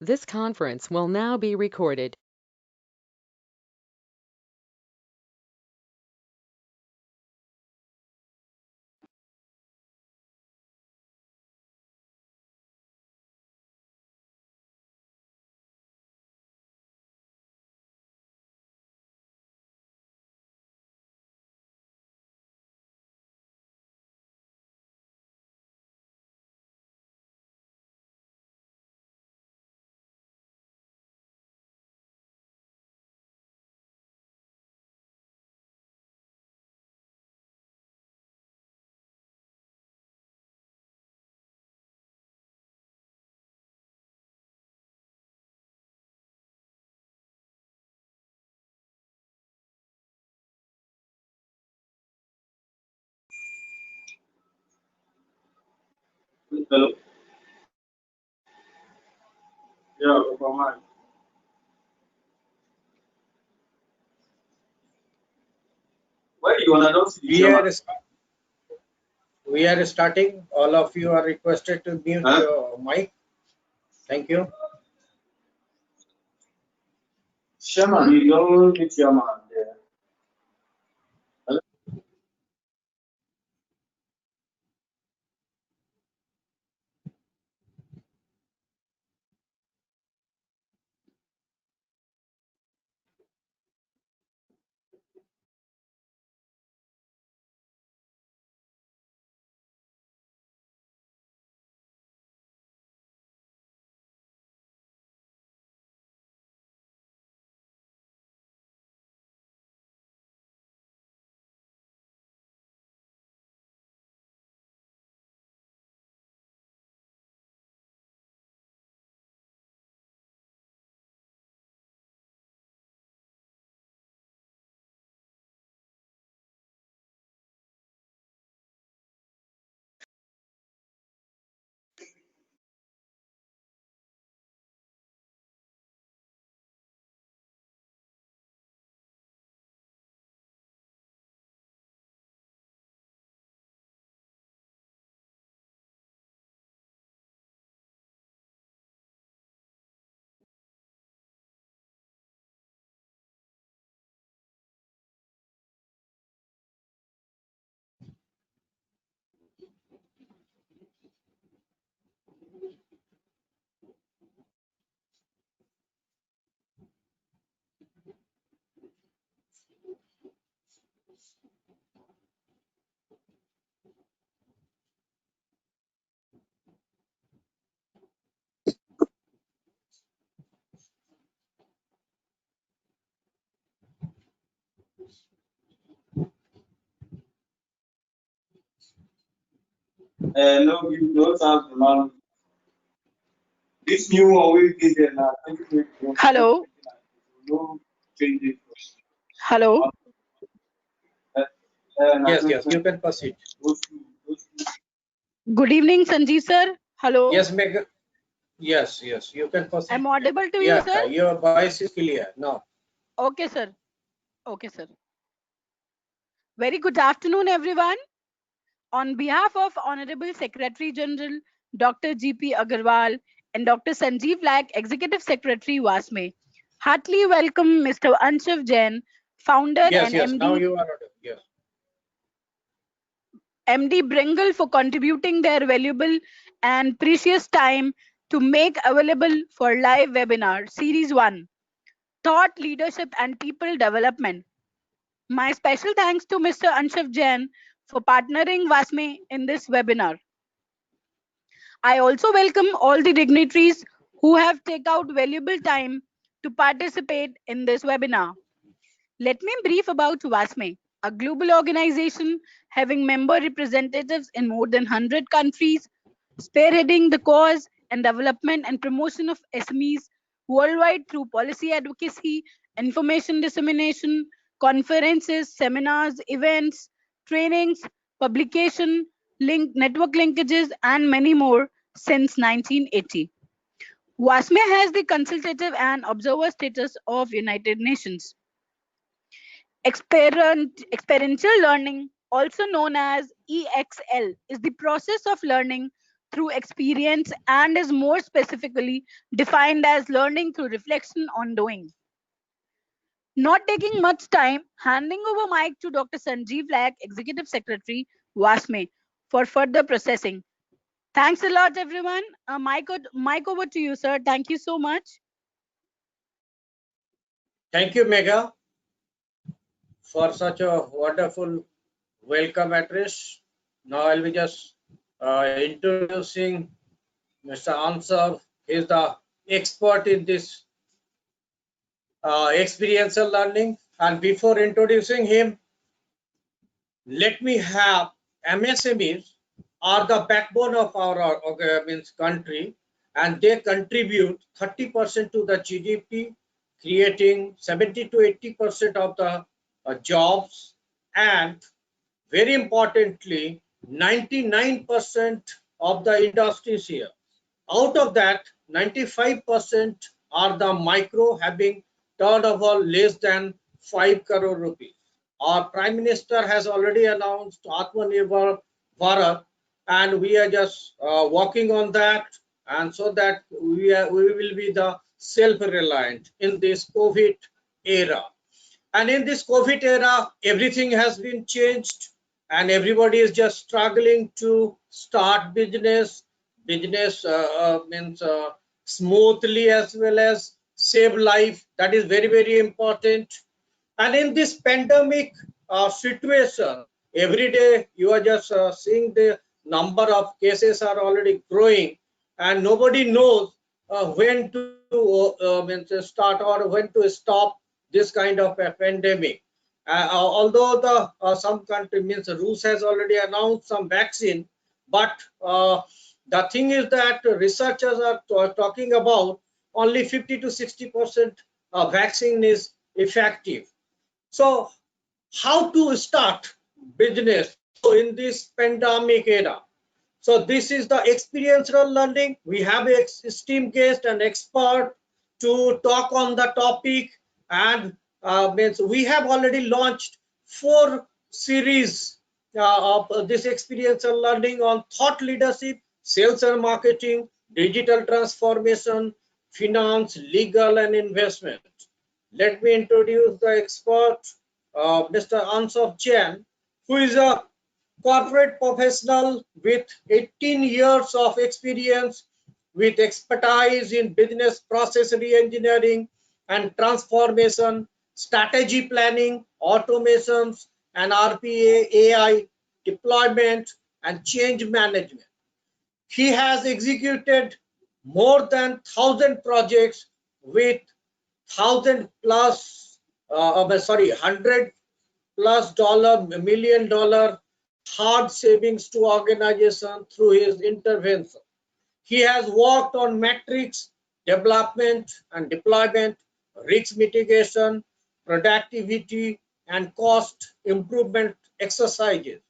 This conference will now be recorded. Hello. Yeah, Obama. Why you wanna not see the We are, chairman? we are starting. All of you are requested to mute Huh? your mic. Thank you. Chairman, you know the chairman there. Hello? No, you don't have the man. This new one we did there now. Hello. No changes. Hello. Yes, yes, you can proceed. Good evening, Sanjeev sir. Hello. Yes, Meg. Yes, yes, you can proceed. I'm audible to you, Yeah, sir? your voice is clear now. Okay, sir. Okay, sir. Very good afternoon, everyone. On behalf of Honorable Secretary General Dr. G.P. Agarwal and Dr. Sanjeev Laik, Executive Secretary WASME, heartily welcome Mr. Anshav Jain, founder Yes, and yes, now MD you are audible. Yes. Bringle for contributing their valuable and precious time to make available for live webinar Series 1, Thought, Leadership and People Development. My special thanks to Mr. Anshav Jain for partnering WASME in this webinar. I also welcome all the dignitaries who have taken out valuable time to participate in this webinar. Let me brief about WASME, a global organization having member representatives in more than 100 countries, spearheading the cause and development and promotion of SMEs worldwide through policy advocacy, information dissemination, conferences, seminars, events, trainings, publication, network linkages, and many more since 1980. WASME has the consultative and observer status of United Nations. Experiential learning, also known as EXL, is the process of learning through experience and is more specifically defined as learning through reflection on doing. Not taking much time, handing over mic to Dr. Sanjeev Laik, Executive Secretary, WASME, for further processing. Thanks a lot, everyone. Mic over to you, sir. Thank you so much. Thank you, Megha, for such a wonderful welcome address. Now I'll be just introducing Mr. Ansar. He is the expert in this experiential learning. And before introducing him, let me have MSMEs are the backbone of our country, and they contribute 30% to the GDP, creating 70 to 80% of the jobs, and very importantly, 99% of the industries here. Out of that, 95% are the micro, having turnover less than 5 crore rupees. Our Prime Minister has already announced Atmanirbhar Bharat, and we are just working on that, and so that we will be the self-reliant in this COVID era. And in this COVID era, everything has been changed, and everybody is just struggling to start business. Business means smoothly as well as save life. That is very, very important. And in this pandemic situation, every day you are just seeing the number of cases are already growing, and nobody knows when to start or when to stop this kind of a pandemic. Although the some country means Rus has already announced some vaccine, but the thing is that researchers are talking about only 50 to 60% vaccine is effective. So how to start business in this pandemic era? So this is the experiential learning. We have an esteemed guest and expert to talk on the topic, and means we have already launched 4 series of this experiential learning on thought leadership, sales and marketing, digital transformation, finance, legal, and investment. Let me introduce the expert, Mr. Ansar Jain, who is a corporate professional with 18 years of experience with expertise in business process re-engineering and transformation, strategy planning, automations, and RPA, AI, deployment, and change management. He has executed more than 1,000 projects with 100 plus $100+ million hard savings to organization through his intervention. He has worked on metrics, development and deployment, risk mitigation, productivity, and cost improvement exercises.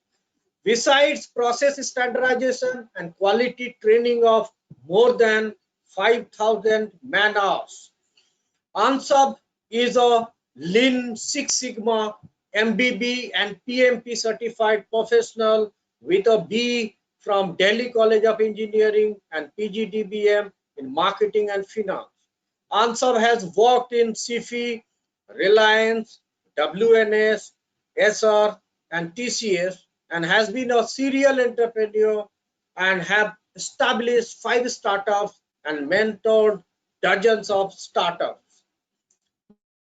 Besides process standardization and quality training of more than 5,000 man hours. Ansar is a Lean Six Sigma MBB and PMP certified professional with a B from Delhi College of Engineering and PGDBM in marketing and finance. Ansar has worked in CIFI, Reliance, WNS, SR, and TCS, and has been a serial entrepreneur and have established 5 startups and mentored dozens of startups.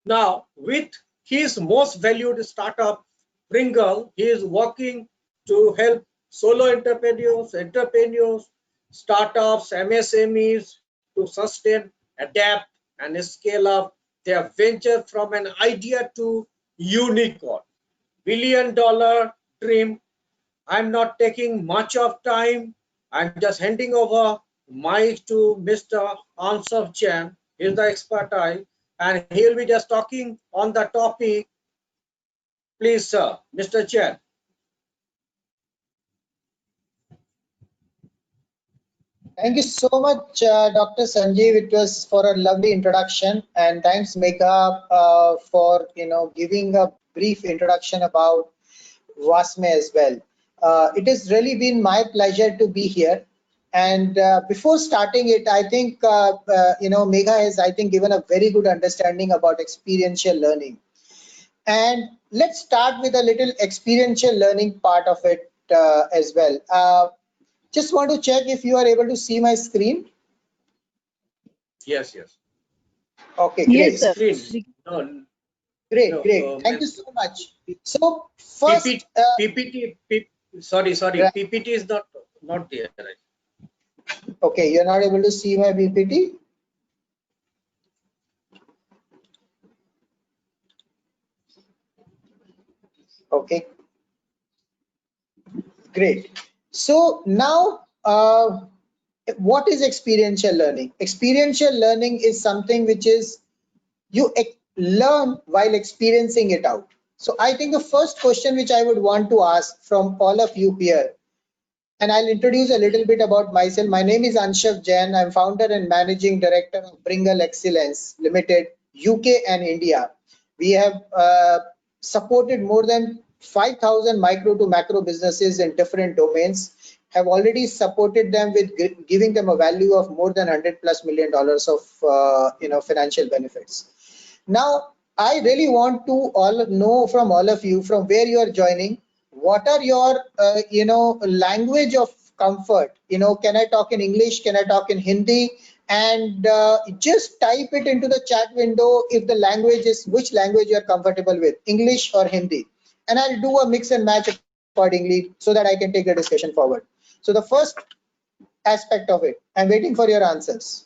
Now, with his most valued startup, Pringle, he is working to help solo entrepreneurs, startups, MSMEs to sustain, adapt, and scale up their venture from an idea to unicorn. $1 billion dream. I'm not taking much of time. I'm just handing over mic to Mr. Ansar Jain. He's the expert, and he'll be just talking on the topic. Please, sir, Mr. Jain. Thank you so much, Dr. Sanjeev. It was for a lovely introduction, and thanks, Megha, for giving a brief introduction about WASME as well. It has really been my pleasure to be here, And before starting it, I think Megha has, I think, given a very good understanding about experiential learning. And let's start with a little experiential learning part of it as well. Just want to check if you are able to see my screen. Yes, yes. Okay, great. Yes, sir. Screen. No, Great, no, great. Thank you so much. So first, PPT. Sorry. Right. PPT is not there. okay, you're not able to see my PPT. Okay, great. So now, what is experiential learning? Experiential learning is something which is you learn while experiencing it out. So I think the first question which I would want to ask from all of you here, and I'll introduce a little bit about myself. My name is Anshav Jain. I'm founder and managing director of Bringle Excellence Limited, UK and India. We have supported more than 5,000 micro to macro businesses in different domains, have already supported them with giving them a value of more than $100+ million of financial benefits. Now, I really want to all know from all of you from where you are joining. What are your language of comfort? Can I talk in English? Can I talk in Hindi? And just type it into the chat window if the language is which language you are comfortable with, English or Hindi. And I'll do a mix and match accordingly so that I can take the discussion forward. So the first aspect of it, I'm waiting for your answers.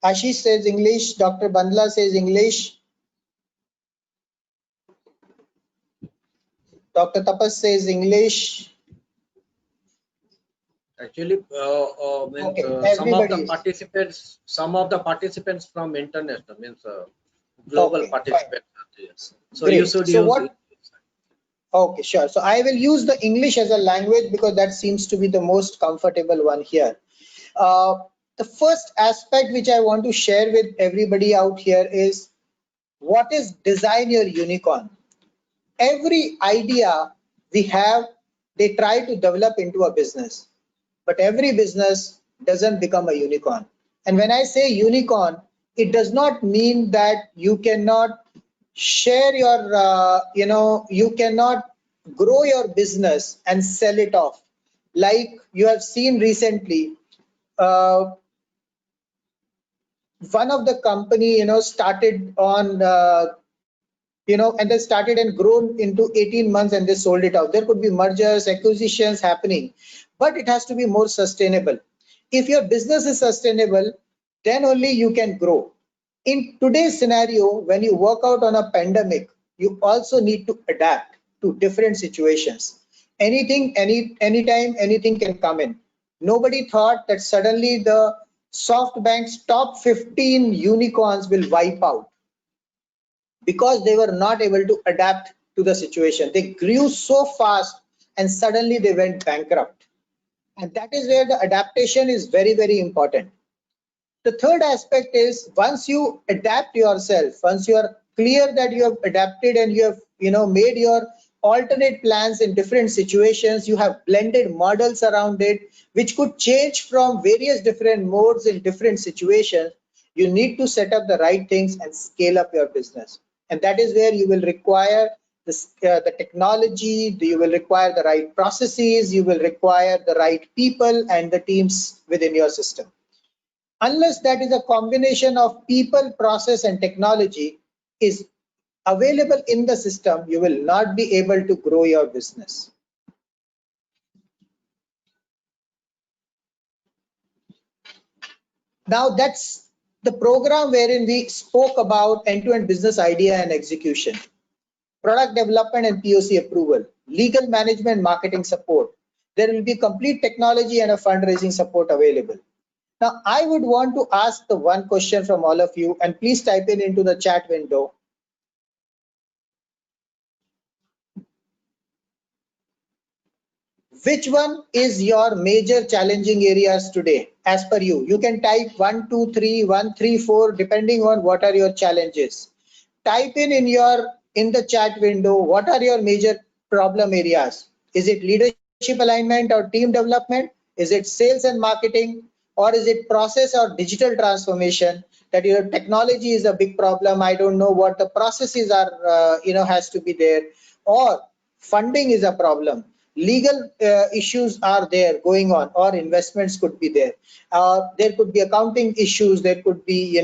Ashish says English, Dr. Bandla says English, Dr. Tapas says English. Actually, Okay, some of the everybody participants from international means global Okay, participants are there. So Great. you should So use what- it. Okay, sure. So I will use the English as a language because that seems to be the most comfortable one here. The first aspect which I want to share with everybody out here is what is design your unicorn. Every idea we have, they try to develop into a business, but every business doesn't become a unicorn. And when I say unicorn, it does not mean that you cannot share your, you cannot grow your business and sell it off. Like you have seen recently, one of the company, started on, and they started and grown into 18 months and they sold it out. There could be mergers, acquisitions happening, but it has to be more sustainable. If your business is sustainable, then only you can grow. In today's scenario, when you work out on a pandemic, you also need to adapt to different situations. Anything, anytime, anything can come in. Nobody thought that suddenly the SoftBank's top 15 unicorns will wipe out because they were not able to adapt to the situation. They grew so fast and suddenly they went bankrupt. And that is where the adaptation is very, very important. The third aspect is once you adapt yourself, once you are clear that you have adapted and you have made your alternate plans in different situations, you have blended models around it, which could change from various different modes in different situations. You need to set up the right things and scale up your business. And that is where you will require the technology, you will require the right processes, you will require the right people and the teams within your system. Unless that is a combination of people, process, and technology is available in the system, you will not be able to grow your business. Now that's the program wherein we spoke about end-to-end business idea and execution, product development and POC approval, legal management, marketing support. There will be complete technology and a fundraising support available. Now, I would want to ask the one question from all of you, and please type it into the chat window. Which one is your major challenging areas today as per you? You can type 1, 2, 3, 1, 3, 4, depending on what are your challenges. type in the chat window, what are your major problem areas? Is it leadership alignment or team development? Is it sales and marketing? Or is it process or digital transformation? That your technology is a big problem. I don't know what the processes are, has to be there. Or funding is a problem. Legal issues are there going on, or investments could be there. There could be accounting issues. There could be,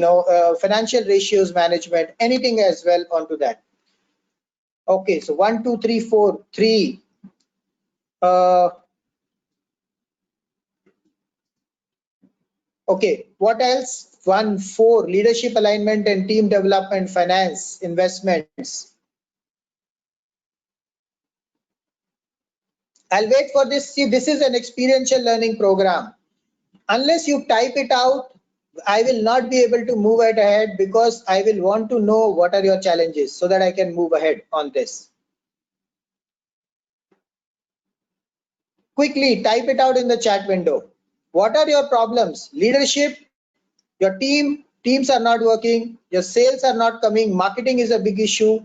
financial ratios management, anything as well onto that. Okay, so 1, 2, 3, 4, 3. Okay, what else? 1, 4, leadership alignment and team development, finance, investments. I'll wait for this. See, this is an experiential learning program. Unless you type it out, I will not be able to move it ahead, because I will want to know what are your challenges so that I can move ahead on this. Quickly type it out in the chat window. What are your problems? Leadership, your teams are not working, your sales are not coming, marketing is a big issue,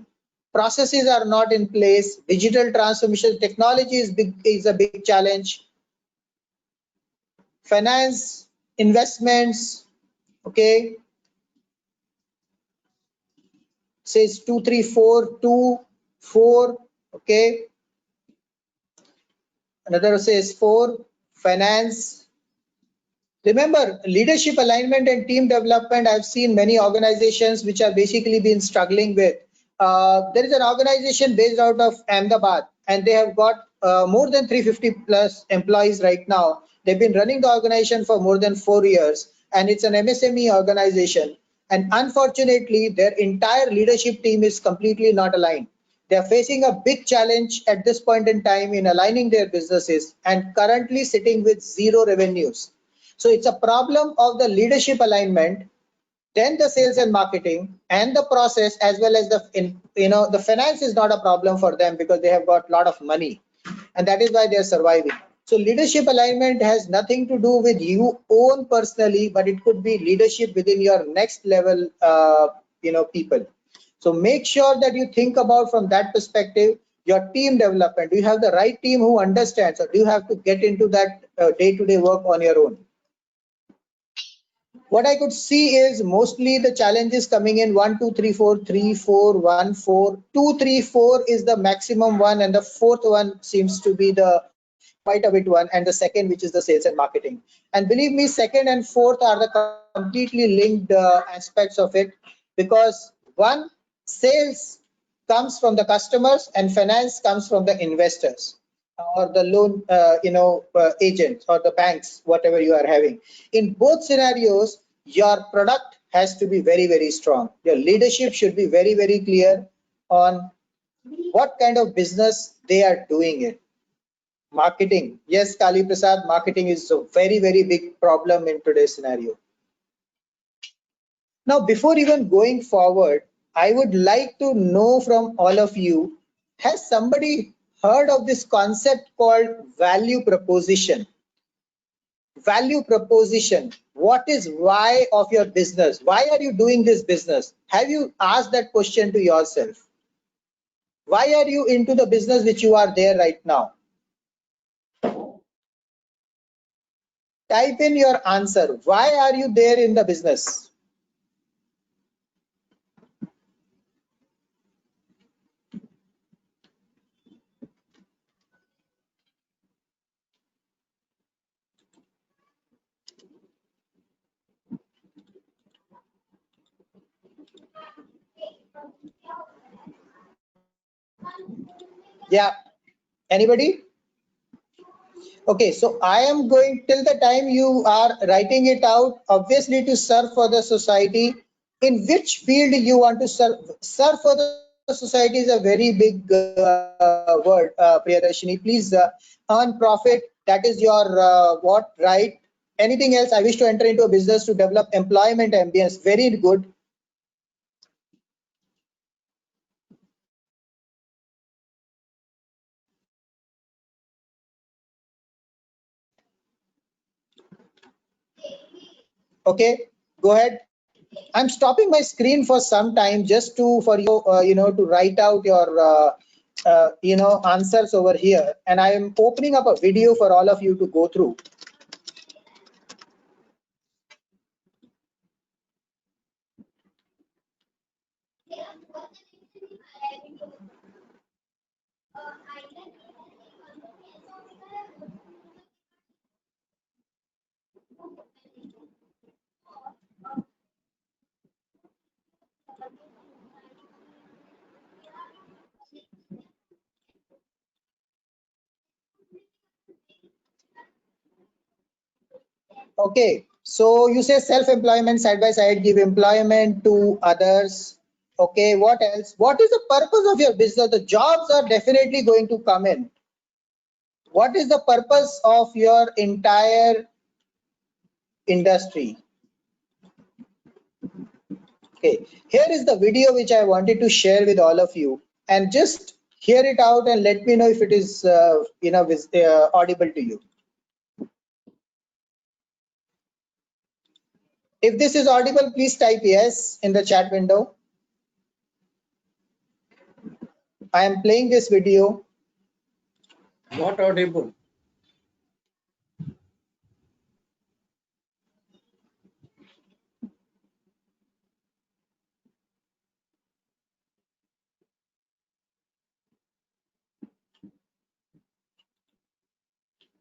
processes are not in place, digital transformation, technology is a big challenge, finance, investments. Okay, says 2, 3, 4, 2, 4. Okay, another says 4, finance. Remember, leadership alignment and team development, I've seen many organizations which are basically been struggling with. There is an organization based out of Ahmedabad, and they have got more than 350 plus employees right now. They've been running the organization for more than 4 years, and it's an MSME organization. And unfortunately, their entire leadership team is completely not aligned. They are facing a big challenge at this point in time in aligning their businesses, and currently sitting with zero revenues. So it's a problem of the leadership alignment, then the sales and marketing, and the process, as well as the finance is not a problem for them, because they have got a lot of money, and that is why they are surviving. So leadership alignment has nothing to do with you own personally, but it could be leadership within your next level, people. So make sure that you think about from that perspective. Your team development, do you have the right team who understands, or do you have to get into that day-to-day work on your own? What I could see is mostly the challenges coming in 1, 2, 3, 4, 3, 4, 1, 4, 2, 3, 4 is the maximum one, and the fourth one seems to be the quite a bit one, and the second, which is the sales and marketing. And believe me, second and fourth are the completely linked aspects of it, because one, sales comes from the customers and finance comes from the investors or the loan agents or the banks, whatever you are having. In both scenarios, your product has to be very, very strong. Your leadership should be very, very clear on what kind of business they are doing it. Marketing, yes, Kali Prasad, marketing is a very, very big problem in today's scenario. Now, before even going forward, I would like to know from all of you, has somebody heard of this concept called value proposition? Value proposition. What is why of your business? Why are you doing this business? Have you asked that question to yourself? Why are you into the business which you are there right now? Type in your answer. Why are you there in the business? Yeah, anybody? Okay, so I am going, till the time you are writing it out, obviously to serve for the society. In which field you want to serve? Serve for the society is a very big word, Priyadarshini. Please earn profit. That is your what, right? Anything else? I wish to enter into a business to develop employment ambience. Very good. Okay, go ahead. I'm stopping my screen for some time just to for you to write out your answers over here, and I am opening up a video for all of you to go through. Okay, so you say self-employment side by side, give employment to others. Okay, what else? What is the purpose of your business? The jobs are definitely going to come in. What is the purpose of your entire industry? Okay, here is the video which I wanted to share with all of you, and just hear it out and let me know if it is audible to you. If this is audible, please type yes in the chat window. I am playing this video. Not audible.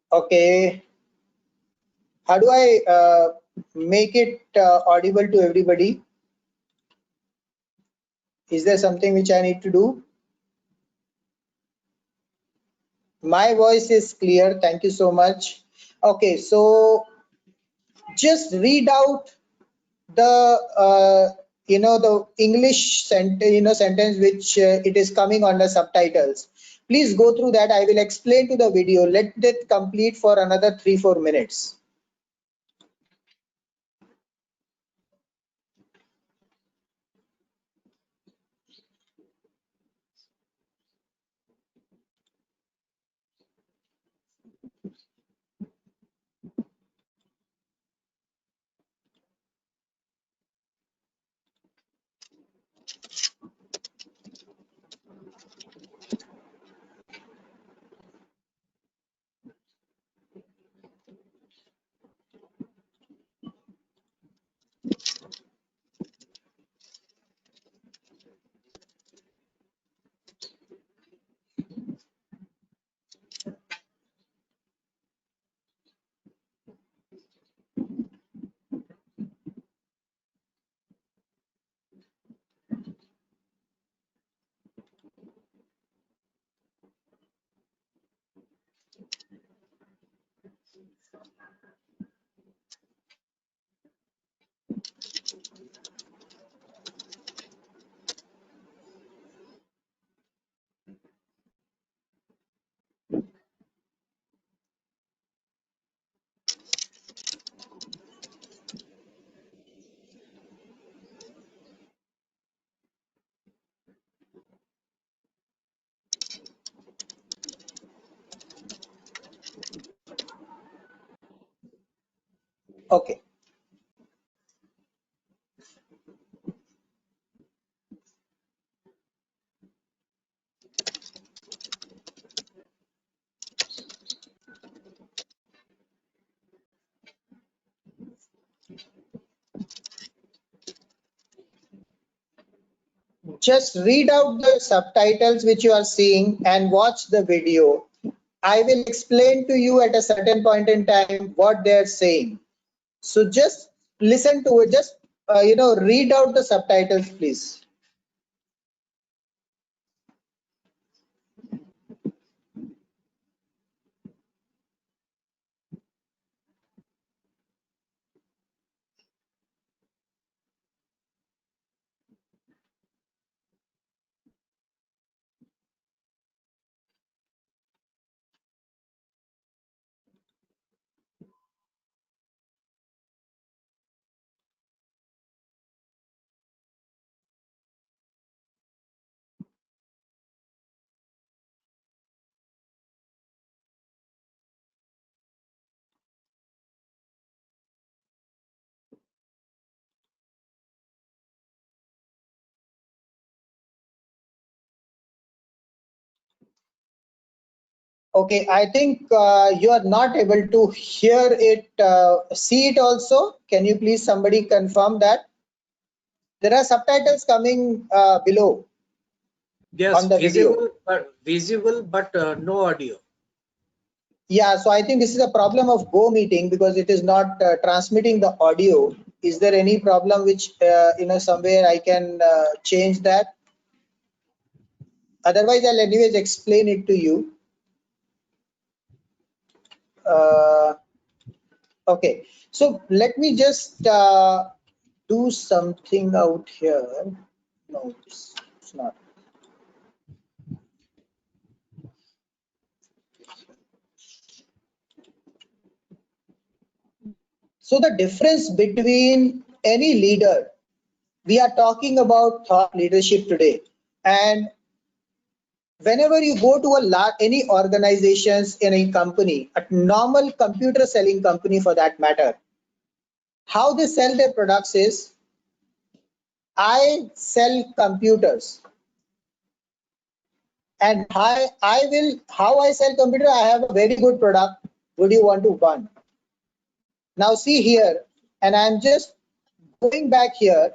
Okay, how do I make it audible to everybody? Is there something which I need to do? My voice is clear. Thank you so much. Okay, so just read out the the English sentence which it is coming under subtitles. Please go through that. I will explain to the video. Let that complete for another 3-4 minutes. Okay. Just read out the subtitles which you are seeing and watch the video. I will explain to you at a certain point in time what they are saying. So just listen to it. Just read out the subtitles, please. Okay, I think you are not able to hear it, see it also. Can you please somebody confirm that? There are subtitles coming below Yes, on the video. visible, but no audio. Yeah, so I think this is a problem of Go Meeting because it is not transmitting the audio. Is there any problem which, somewhere I can change that? Otherwise, I'll anyways explain it to you. Okay, so let me just do something out here. No, it's not. So the difference between any leader, we are talking about thought leadership today, and whenever you go to any organizations in a company, a normal computer selling company for that matter, how they sell their products is, I sell computers, and how I sell computer, I have a very good product. Would you want to buy? Now see here, and I'm just going back here.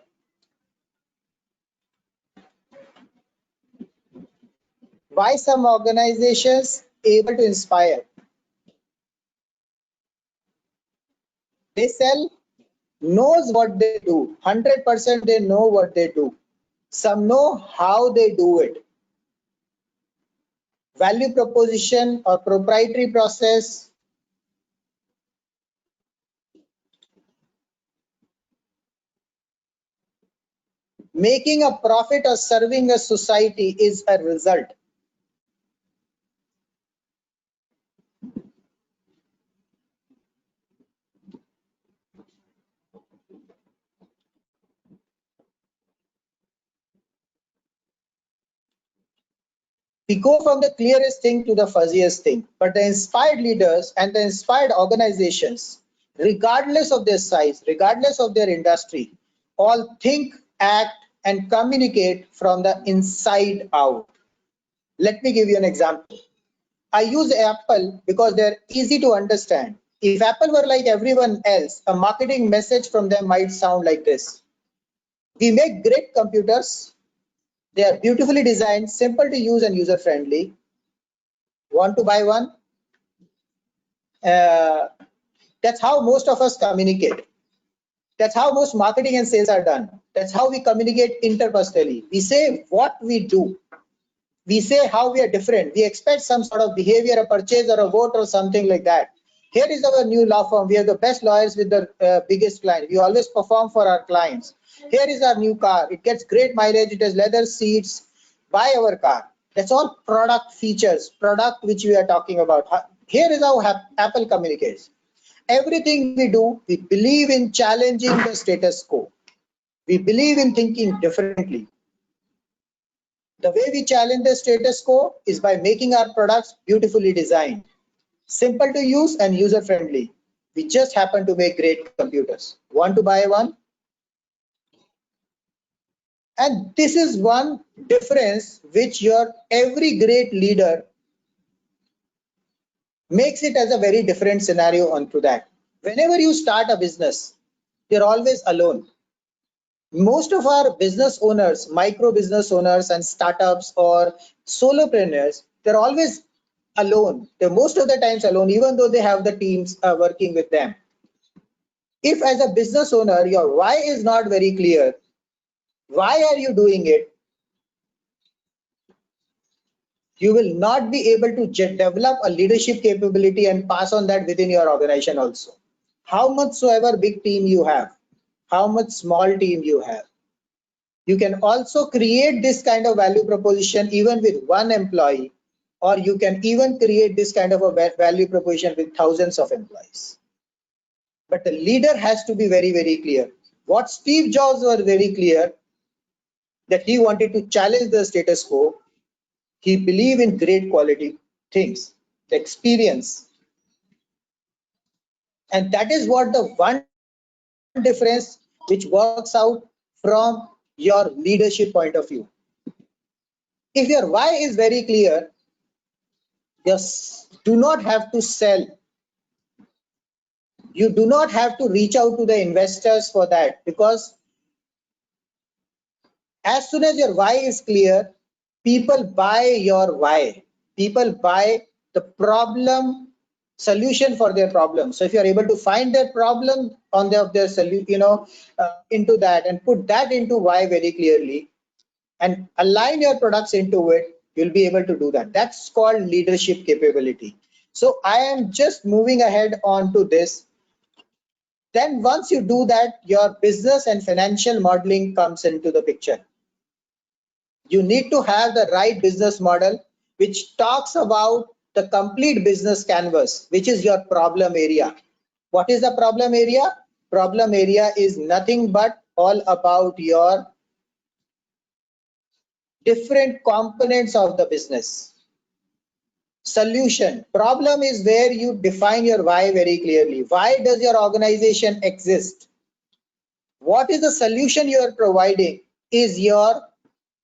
Why some organizations able to inspire? They sell, knows what they do. 100% they know what they do. Some know how they do it. Value proposition or proprietary process. Making a profit or serving a society is a result. We go from the clearest thing to the fuzziest thing, but the inspired leaders and the inspired organizations, regardless of their size, regardless of their industry, all think, act, and communicate from the inside out. Let me give you an example. I use Apple because they're easy to understand. If Apple were like everyone else, a marketing message from them might sound like this. We make great computers. They are beautifully designed, simple to use and user friendly. Want to buy one? That's how most of us communicate. That's how most marketing and sales are done. That's how we communicate interpersonally. We say what we do. We say how we are different. We expect some sort of behavior, a purchase or a vote or something like that. Here is our new law firm. We have the best lawyers with the biggest client. We always perform for our clients. Here is our new car. It gets great mileage. It has leather seats. Buy our car. That's all product features, product which we are talking about. Here is how Apple communicates. Everything we do, we believe in challenging the status quo. We believe in thinking differently. The way we challenge the status quo is by making our products beautifully designed, simple to use and user friendly. We just happen to make great computers. Want to buy one? And this is one difference which every great leader makes it as a very different scenario onto that. Whenever you start a business, you're always alone. Most of our business owners, micro business owners and startups or solopreneurs, they're always alone. They're most of the times alone, even though they have the teams working with them. If as a business owner, your why is not very clear, why are you doing it? You will not be able to develop a leadership capability and pass on that within your organization also. How much soever big team you have, how much small team you have. You can also create this kind of value proposition even with one employee, or you can even create this kind of a value proposition with thousands of employees. But the leader has to be very, very clear. What Steve Jobs was very clear, that he wanted to challenge the status quo. He believed in great quality things, the experience. And that is what the one difference which works out from your leadership point of view. If your why is very clear, Yes, do not have to sell. You do not have to reach out to the investors for that, because as soon as your why is clear, people buy your why. People buy the problem solution for their problem. So if you are able to find their problem on their solution, into that and put that into why very clearly and align your products into it, you'll be able to do that. That's called leadership capability. So I am just moving ahead on to this. Then once you do that, your business and financial modeling comes into the picture. You need to have the right business model which talks about the complete business canvas, which is your problem area. What is the problem area? Problem area is nothing but all about your different components of the business. Solution. Problem is where you define your why very clearly. Why does your organization exist? What is the solution you are providing is your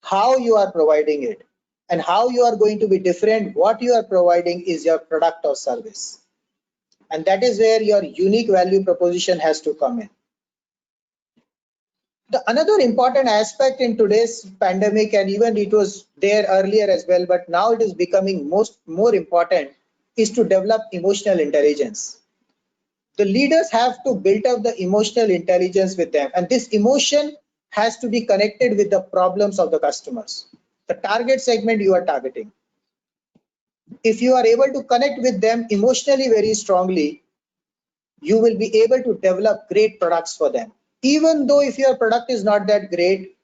how you are providing it, and how you are going to be different. What you are providing is your product or service, and that is where your unique value proposition has to come in. The another important aspect in today's pandemic, and even it was there earlier as well, but now it is becoming more important, is to develop emotional intelligence. The leaders have to build up the emotional intelligence with them, and this emotion has to be connected with the problems of the customers, the target segment you are targeting. If you are able to connect with them emotionally very strongly, you will be able to develop great products for them. Even though if your product is not that great,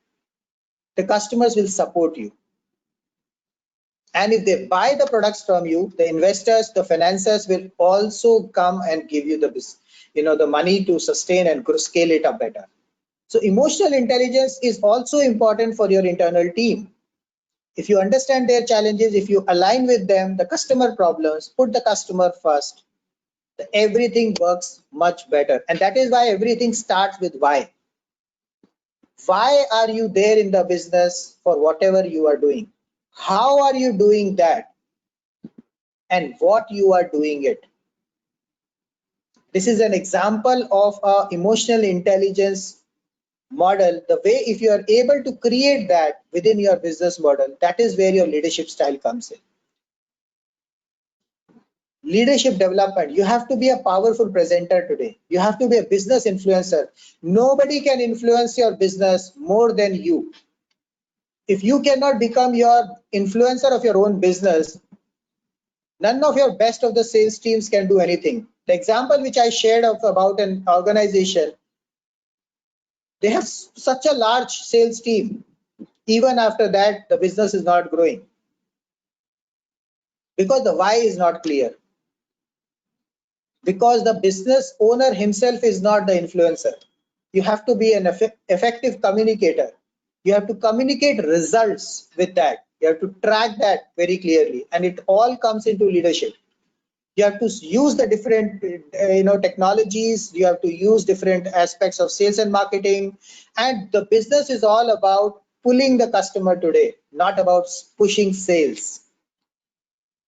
the customers will support you. And if they buy the products from you, the investors, the financiers will also come and give you the money to sustain and scale it up better. So emotional intelligence is also important for your internal team. If you understand their challenges, if you align with them, the customer problems, put the customer first, everything works much better. And that is why everything starts with why. Why are you there in the business for whatever you are doing? How are you doing that? And what you are doing it. This is an example of a emotional intelligence model. The way if you are able to create that within your business model, that is where your leadership style comes in. Leadership development. You have to be a powerful presenter today. You have to be a business influencer. Nobody can influence your business more than you. If you cannot become your influencer of your own business, none of your best of the sales teams can do anything. The example which I shared about an organization, they have such a large sales team. Even after that, the business is not growing because the why is not clear. Because the business owner himself is not the influencer. You have to be an effective communicator. You have to communicate results with that. You have to track that very clearly, and it all comes into leadership. You have to use the different technologies. You have to use different aspects of sales and marketing, and the business is all about pulling the customer today, not about pushing sales.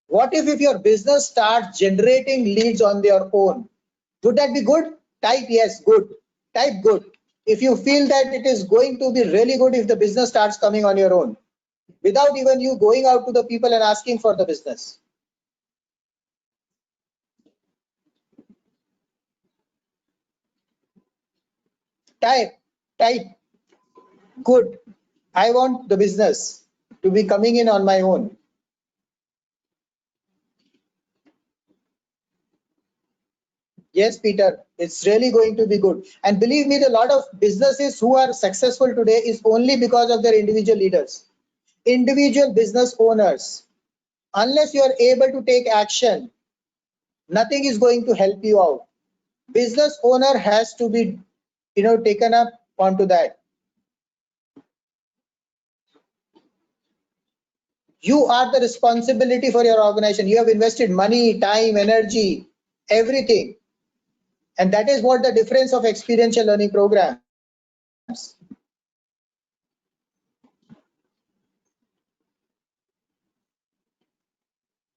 What if your business starts generating leads on their own? Would that be good? Type yes, good. Type good. If you feel that it is going to be really good if the business starts coming on your own, without even you going out to the people and asking for the business. Type good. I want the business to be coming in on my own. Yes, Peter, it's really going to be good. And believe me, a lot of businesses who are successful today is only because of their individual leaders, individual business owners. Unless you are able to take action, nothing is going to help you out. Business owner has to be, taken up onto that. You are the responsibility for your organization. You have invested money, time, energy, everything. And that is what the difference of experiential learning programs.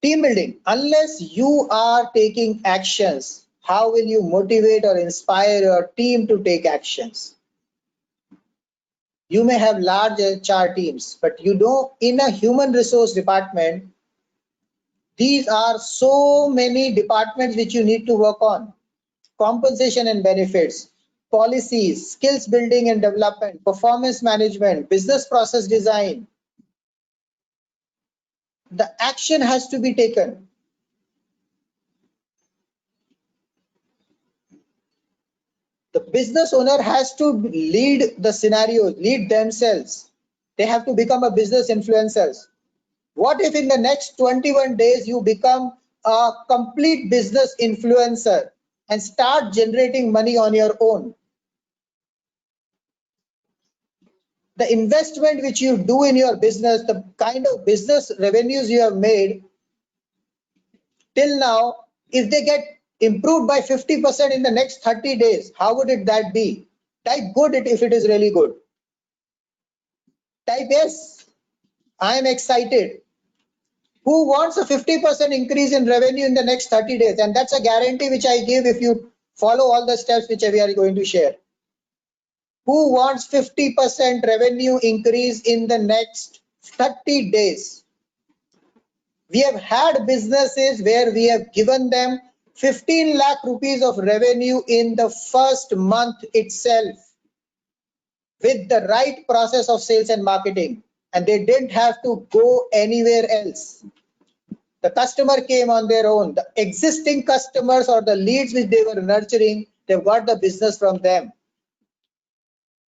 Team building. Unless you are taking actions, how will you motivate or inspire your team to take actions? You may have large HR teams, but you know, in a human resource department, these are so many departments which you need to work on. Compensation and benefits, policies, skills building and development, performance management, business process design. The action has to be taken. The business owner has to lead the scenario, lead themselves. They have to become a business influencers. What if in the next 21 days you become a complete business influencer and start generating money on your own? The investment which you do in your business, the kind of business revenues you have made till now, if they get improved by 50% in the next 30 days, how would that be? Type good if it is really good. Type yes, I am excited. Who wants a 50% increase in revenue in the next 30 days? And that's a guarantee which I give if you follow all the steps which we are going to share. Who wants 50% revenue increase in the next 30 days? We have had businesses where we have given them 15 lakh rupees of revenue in the first month itself with the right process of sales and marketing, and they didn't have to go anywhere else. The customer came on their own. The existing customers or the leads which they were nurturing, they've got the business from them.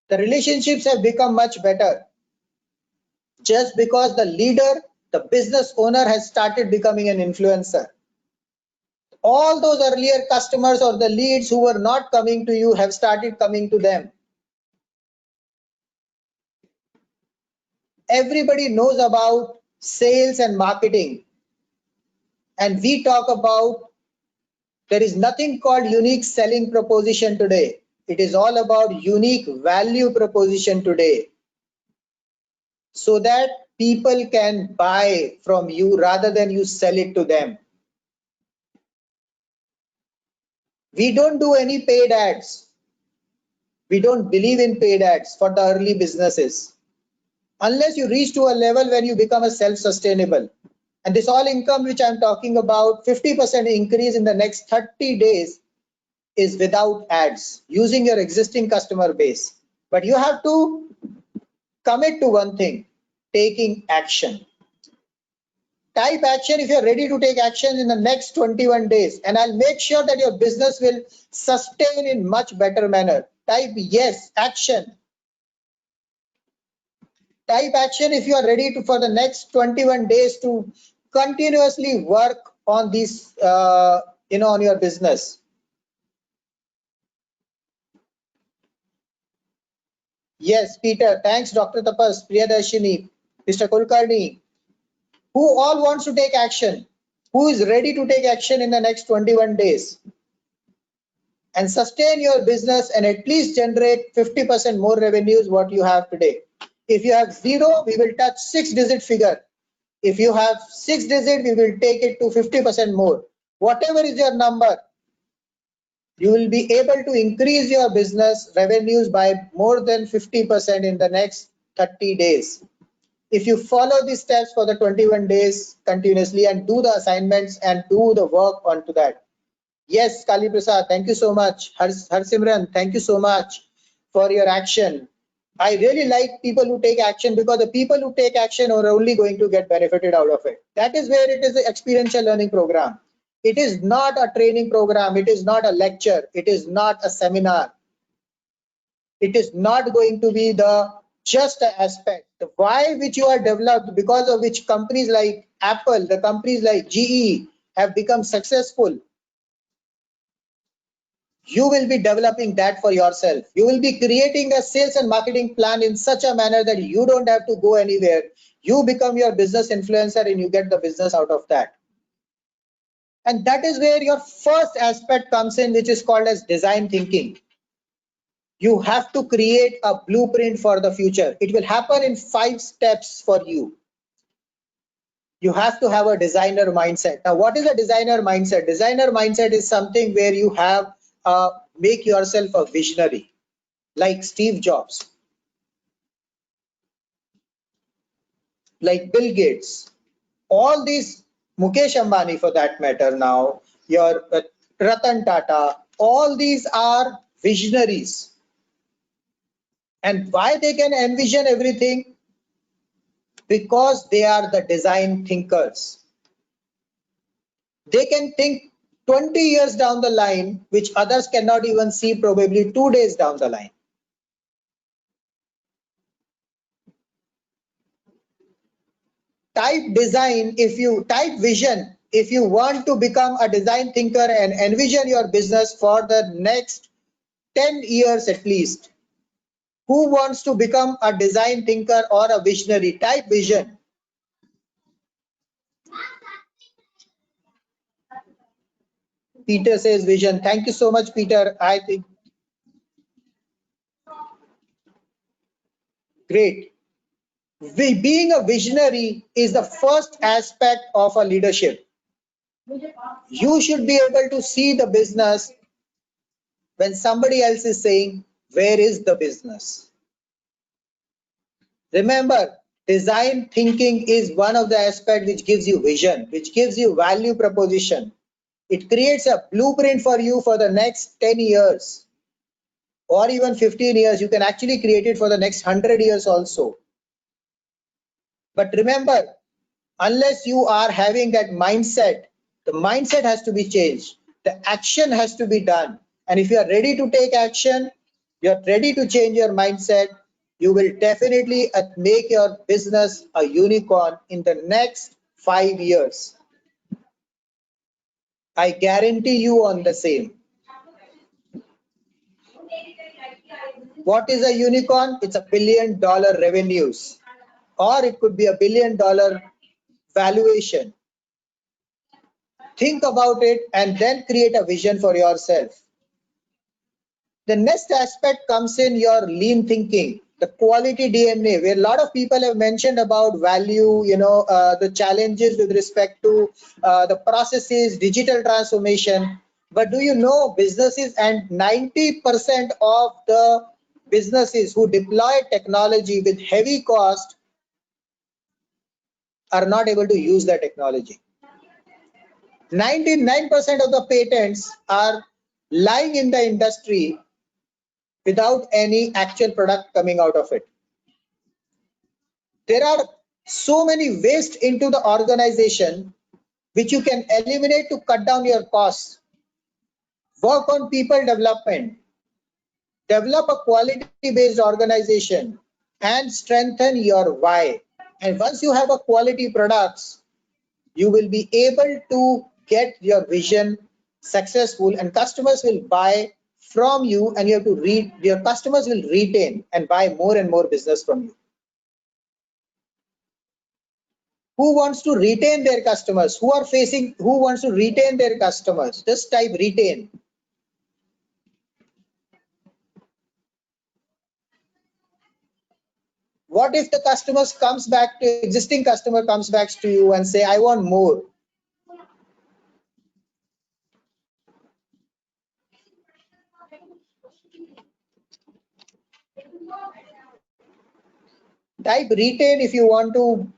The relationships have become much better just because the leader, the business owner has started becoming an influencer. All those earlier customers or the leads who were not coming to you have started coming to them. Everybody knows about sales and marketing. And we talk about there is nothing called unique selling proposition today. It is all about unique value proposition today, so that people can buy from you rather than you sell it to them. We don't do any paid ads. We don't believe in paid ads for the early businesses. Unless you reach to a level when you become a self-sustainable. And this all income which I'm talking about, 50% increase in the next 30 days is without ads, using your existing customer base. But you have to commit to one thing, taking action. Type action if you're ready to take action in the next 21 days, and I'll make sure that your business will sustain in much better manner. Type yes, action. Type action if you are ready to for the next 21 days to continuously work on this, on your business. Yes, Peter. Thanks, Dr. Tapas, Priyadarshini, Mr. Kulkarni. Who all wants to take action? Who is ready to take action in the next 21 days? And sustain your business and at least generate 50% more revenues what you have today. If you have 0, we will touch 6-digit figure. If you have 6-digit, we will take it to 50% more. Whatever is your number, you will be able to increase your business revenues by more than 50% in the next 30 days. If you follow these steps for the 21 days continuously and do the assignments and do the work onto that. Yes, Kali Prasad, thank you so much. Harsimran, thank you so much for your action. I really like people who take action, because the people who take action are only going to get benefited out of it. That is where it is an experiential learning program. It is not a training program. It is not a lecture. It is not a seminar. It is not going to be the just aspect. The why which you are developed, because of which companies like Apple, the companies like GE have become successful. You will be developing that for yourself. You will be creating a sales and marketing plan in such a manner that you don't have to go anywhere. You become your business influencer and you get the business out of that. And that is where your first aspect comes in, which is called as design thinking. You have to create a blueprint for the future. It will happen in 5 steps for you. you have to have a designer mindset. Now, what is a designer mindset? Designer mindset is something where you have make yourself a visionary, like Steve Jobs, like Bill Gates, all these, Mukesh Ambani for that matter, now your Ratan Tata, all these are visionaries. And why they can envision everything? Because they are the design thinkers. They can think 20 years down the line, which others cannot even see probably 2 days down the line. Type design, if you type vision, if you want to become a design thinker and envision your business for the next 10 years at least. Who wants to become a design thinker or a visionary? Type vision. Peter says vision. Thank you so much, Peter. I think great. Being a visionary is the first aspect of a leadership. You should be able to see the business when somebody else is saying, where is the business? Remember, design thinking is one of the aspects which gives you vision, which gives you value proposition. It creates a blueprint for you for the next 10 years or even 15 years. You can actually create it for the next 100 years also. But remember, unless you are having that mindset, the mindset has to be changed. The action has to be done. And if you are ready to take action, you are ready to change your mindset, you will definitely make your business a unicorn in the next 5 years. I guarantee you on the same. What is a unicorn? It's $1 billion revenues, or it could be $1 billion valuation. Think about it and then create a vision for yourself. The next aspect comes in your lean thinking, the quality DNA, where a lot of people have mentioned about value, the challenges with respect to the processes, digital transformation. But do you know businesses, and 90% of the businesses who deploy technology with heavy cost are not able to use that technology. 99% of the patents are lying in the industry without any actual product coming out of it. There are so many waste into the organization which you can eliminate to cut down your costs. Work on people development, develop a quality-based organization, and strengthen your why. And once you have a quality products, you will be able to get your vision successful, and customers will buy from you, and you have to your customers will retain and buy more and more business from you. Who wants to retain their customers? Who wants to retain their customers? Just type retain. What if the existing customer comes back to you and say, I want more? Type retain if you want to.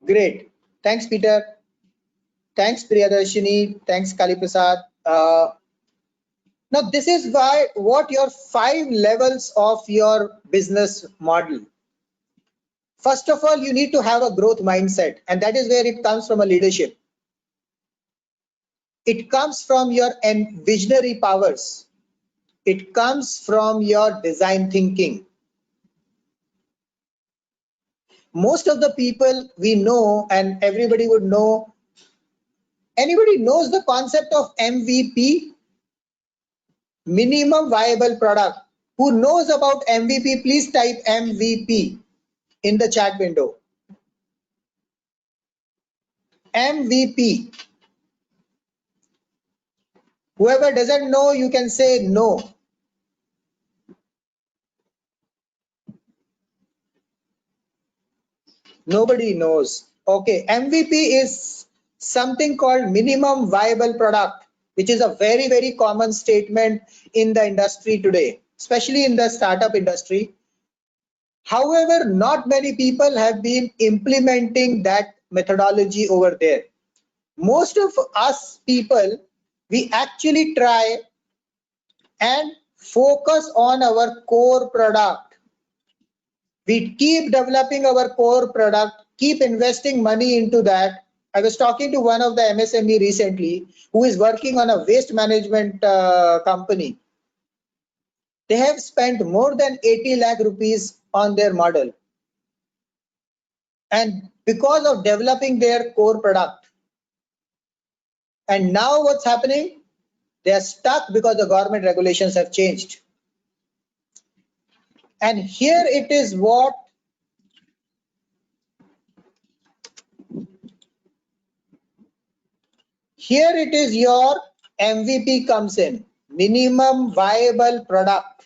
Great. Thanks, Peter. Thanks, Priyadarshini. Thanks, Kali Prasad. Now, this is what your 5 levels of your business model. First of all, you need to have a growth mindset, and that is where it comes from a leadership. It comes from your visionary powers. It comes from your design thinking. Most of the people we know, and everybody would know, anybody knows the concept of MVP? Minimum viable product. Who knows about MVP? Please type MVP in the chat window. MVP. Whoever doesn't know, you can say no. Nobody knows. Okay, MVP is something called minimum viable product, which is a very, very common statement in the industry today, especially in the startup industry. However, not many people have been implementing that methodology over there. Most of us people, we actually try and focus on our core product. We keep developing our core product, keep investing money into that. I was talking to one of the MSME recently who is working on a waste management company. They have spent more than 80 lakh rupees on their model. And because of developing their core product. And now what's happening? They are stuck because the government regulations have changed. And here it is what here it is your MVP comes in, minimum viable product,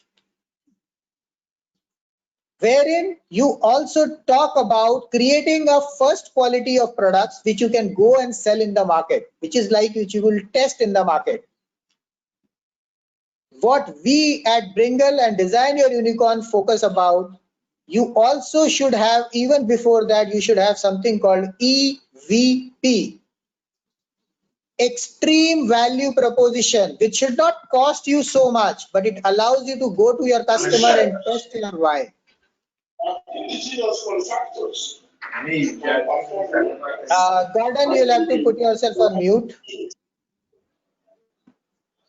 wherein you also talk about creating a first quality of products which you can go and sell in the market, which is like which you will test in the market. What we at Bringle and Design Your Unicorn focus about, you also should have, even before that, you should have something called EVP, extreme value proposition, which should not cost you so much, but it allows you to go to your customer and test your why. Indigenous manufacturers. Gordon, you'll have to put yourself on mute.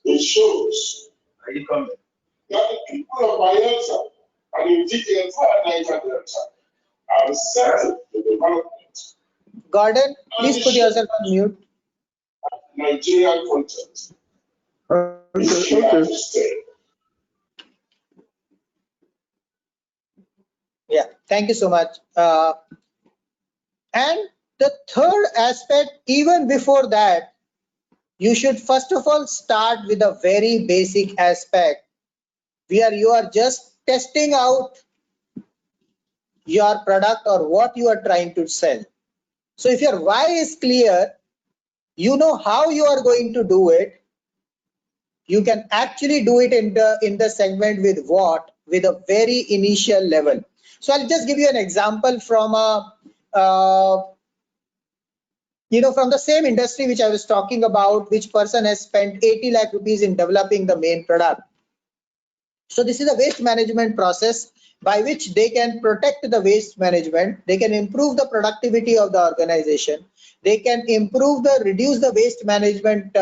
It shows that the people of Bayelsa and indeed the entire Niger Delta are receptive to development. Gordon, please put yourself on mute. Nigerian content. Okay. Yeah, thank you so much. And the third aspect, even before that, you should first of all start with a very basic aspect where you are just testing out your product or what you are trying to sell. So if your why is clear, you know how you are going to do it. You can actually do it in the segment with what? With a very initial level. So I'll just give you an example from from the same industry which I was talking about, which person has spent 80 lakh rupees in developing the main product. So this is a waste management process by which they can protect the waste management. They can improve the productivity of the organization. They can reduce the waste management,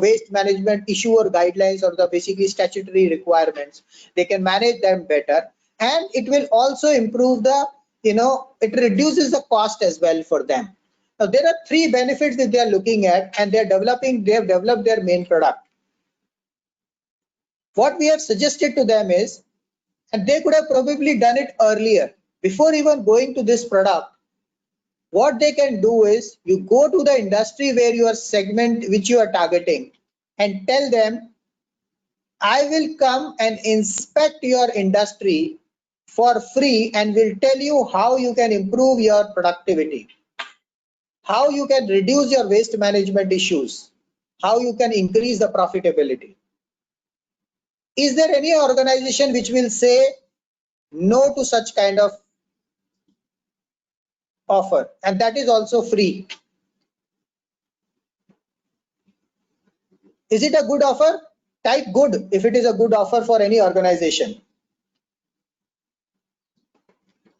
waste management issue or guidelines or the basically statutory requirements. They can manage them better, and it will also improve the, it reduces the cost as well for them. Now there are three benefits that they are looking at, and they have developed their main product. What we have suggested to them is, and they could have probably done it earlier before even going to this product. What they can do is you go to the industry where your segment which you are targeting and tell them, I will come and inspect your industry for free and will tell you how you can improve your productivity, how you can reduce your waste management issues, how you can increase the profitability. Is there any organization which will say no to such kind of offer? And that is also free. Is it a good offer? Type good if it is a good offer for any organization.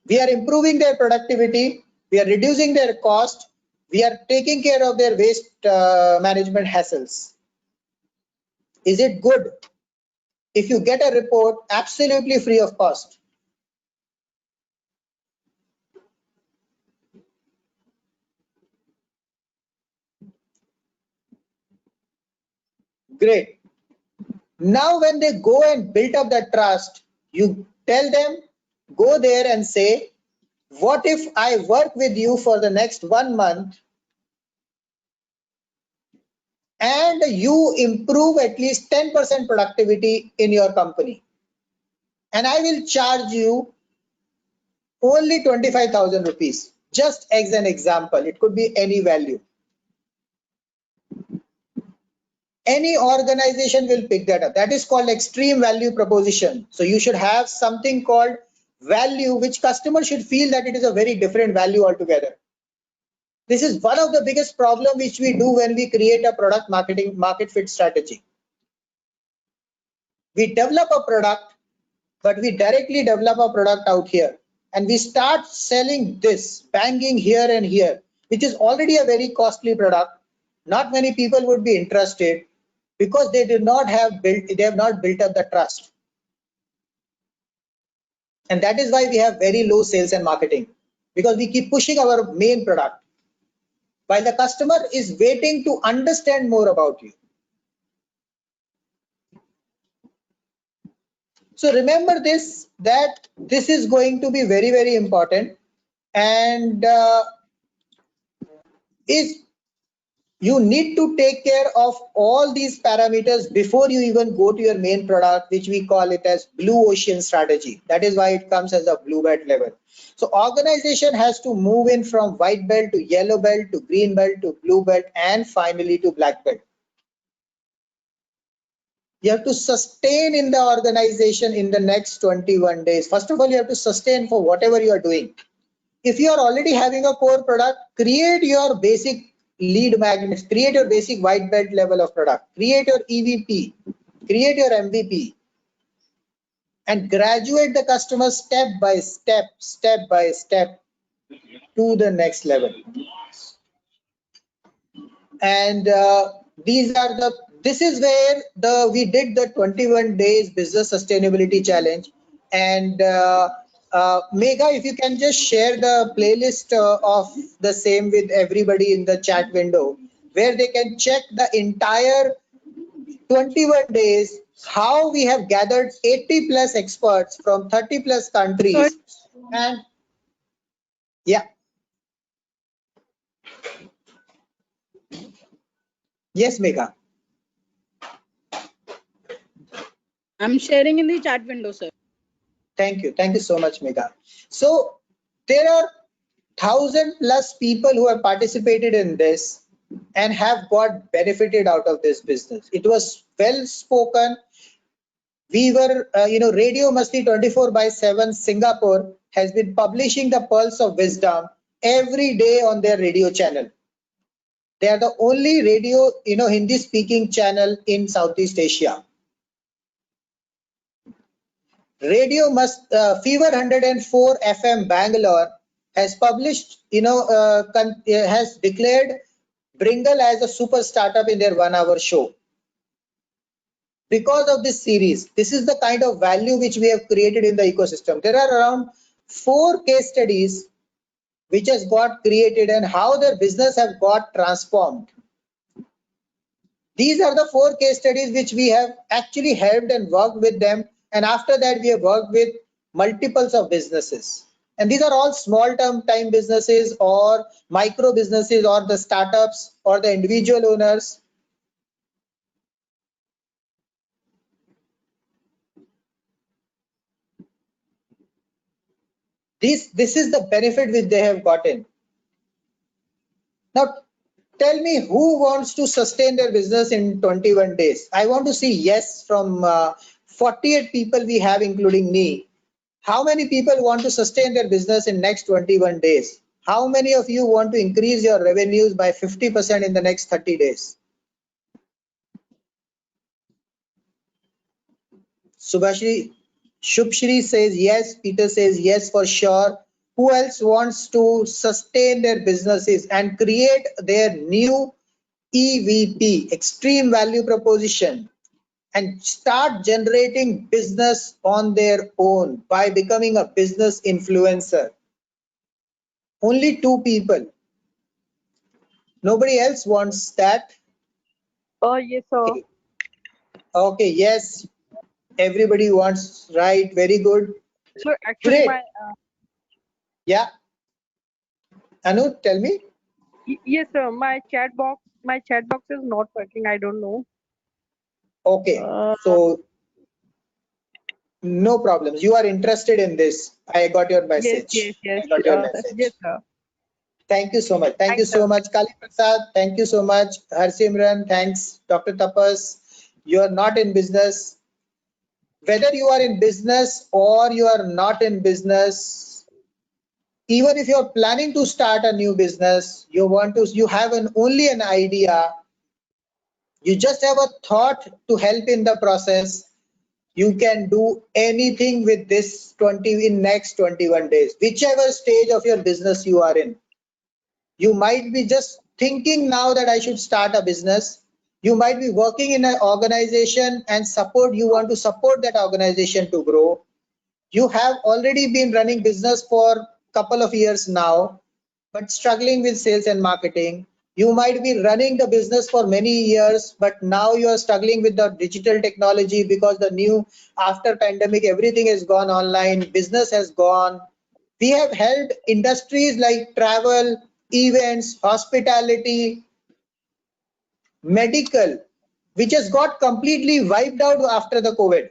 We are improving their productivity, we are reducing their cost, we are taking care of their waste management hassles. Is it good? If you get a report, absolutely free of cost. Great. Now when they go and build up that trust, you tell them, go there and say, what if I work with you for the next 1 month and you improve at least 10% productivity in your company, and I will charge you Only 25,000 rupees. Just as an example, it could be any value. Any organization will pick that up. That is called extreme value proposition. So you should have something called value, which customers should feel that it is a very different value altogether. This is one of the biggest problems which we do when we create a product market fit strategy. We develop a product, but we directly develop a product out here, and we start selling this, banging here and here, which is already a very costly product. Not many people would be interested because they have not built up the trust. And that is why we have very low sales and marketing, because we keep pushing our main product while the customer is waiting to understand more about you. So remember this, that this is going to be very, very important, and you need to take care of all these parameters before you even go to your main product, which we call it as blue ocean strategy. That is why it comes as a blue belt level. So organization has to move in from white belt to yellow belt to green belt to blue belt and finally to black belt. You have to sustain in the organization in the next 21 days. First of all, you have to sustain for whatever you are doing. If you are already having a core product, create your basic lead magnets, create your basic white belt level of product, create your EVP, create your MVP, and graduate the customer step by step to the next level. And this is where we did the 21 days business sustainability challenge. And Megha, if you can just share the playlist of the same with everybody in the chat window, where they can check the entire 21 days, how we have gathered 80 plus experts from 30 plus countries. And yeah. Yes, Megha. I'm sharing in the chat window, sir. Thank you. Thank you so much, Megha. So there are 1,000 plus people who have participated in this and have got benefited out of this business. It was well spoken. We were, Radio Masti 24/7 Singapore has been publishing the Pulse of Wisdom every day on their radio channel. They are the only radio, Hindi speaking channel in Southeast Asia. Radio Fever 104 FM Bangalore has published, has declared Bringle as a super startup in their 1 hour show. Because of this series, this is the kind of value which we have created in the ecosystem. There are around 4 case studies which has got created and how their business have got transformed. These are the 4 case studies which we have actually helped and worked with them. And after that, we have worked with multiples of businesses. And these are all small time businesses or micro businesses or the startups or the individual owners. This is the benefit which they have gotten. Now, tell me who wants to sustain their business in 21 days. I want to see yes from 48 people we have, including me. How many people want to sustain their business in next 21 days? How many of you want to increase your revenues by 50% in the next 30 days? Shubhshri says yes. Peter says yes for sure. Who else wants to sustain their businesses and create their new EVP, extreme value proposition, and start generating business on their own by becoming a business influencer? Only 2 people. Nobody else wants that. Oh, yes, sir. Okay, yes. Everybody wants, right? Very good. So actually, Great. Yeah. Anu, tell me. Yes, sir. My chat box is not working. I don't know. Okay. So No problems. You are interested in this. I got your Yes, message. yes, yes. I got your message. Yes, sir. Thank you so much. Thank you Thanks, so sir. much, Kali Prasad. Thank you so much, Harsimran. Thanks, Dr. Tapas. You are not in business. Whether you are in business or you are not in business, even if you are planning to start a new business, you have only an idea. You just have a thought to help in the process. You can do anything with this 20 in next 21 days, whichever stage of your business you are in. You might be just thinking now that I should start a business. You might be working in an organization and you want to support that organization to grow. You have already been running business for a couple of years now, but struggling with sales and marketing. You might be running the business for many years, but now you are struggling with the digital technology because after pandemic, everything has gone online, business has gone. We have helped industries like travel, events, hospitality, medical, which has got completely wiped out after the COVID.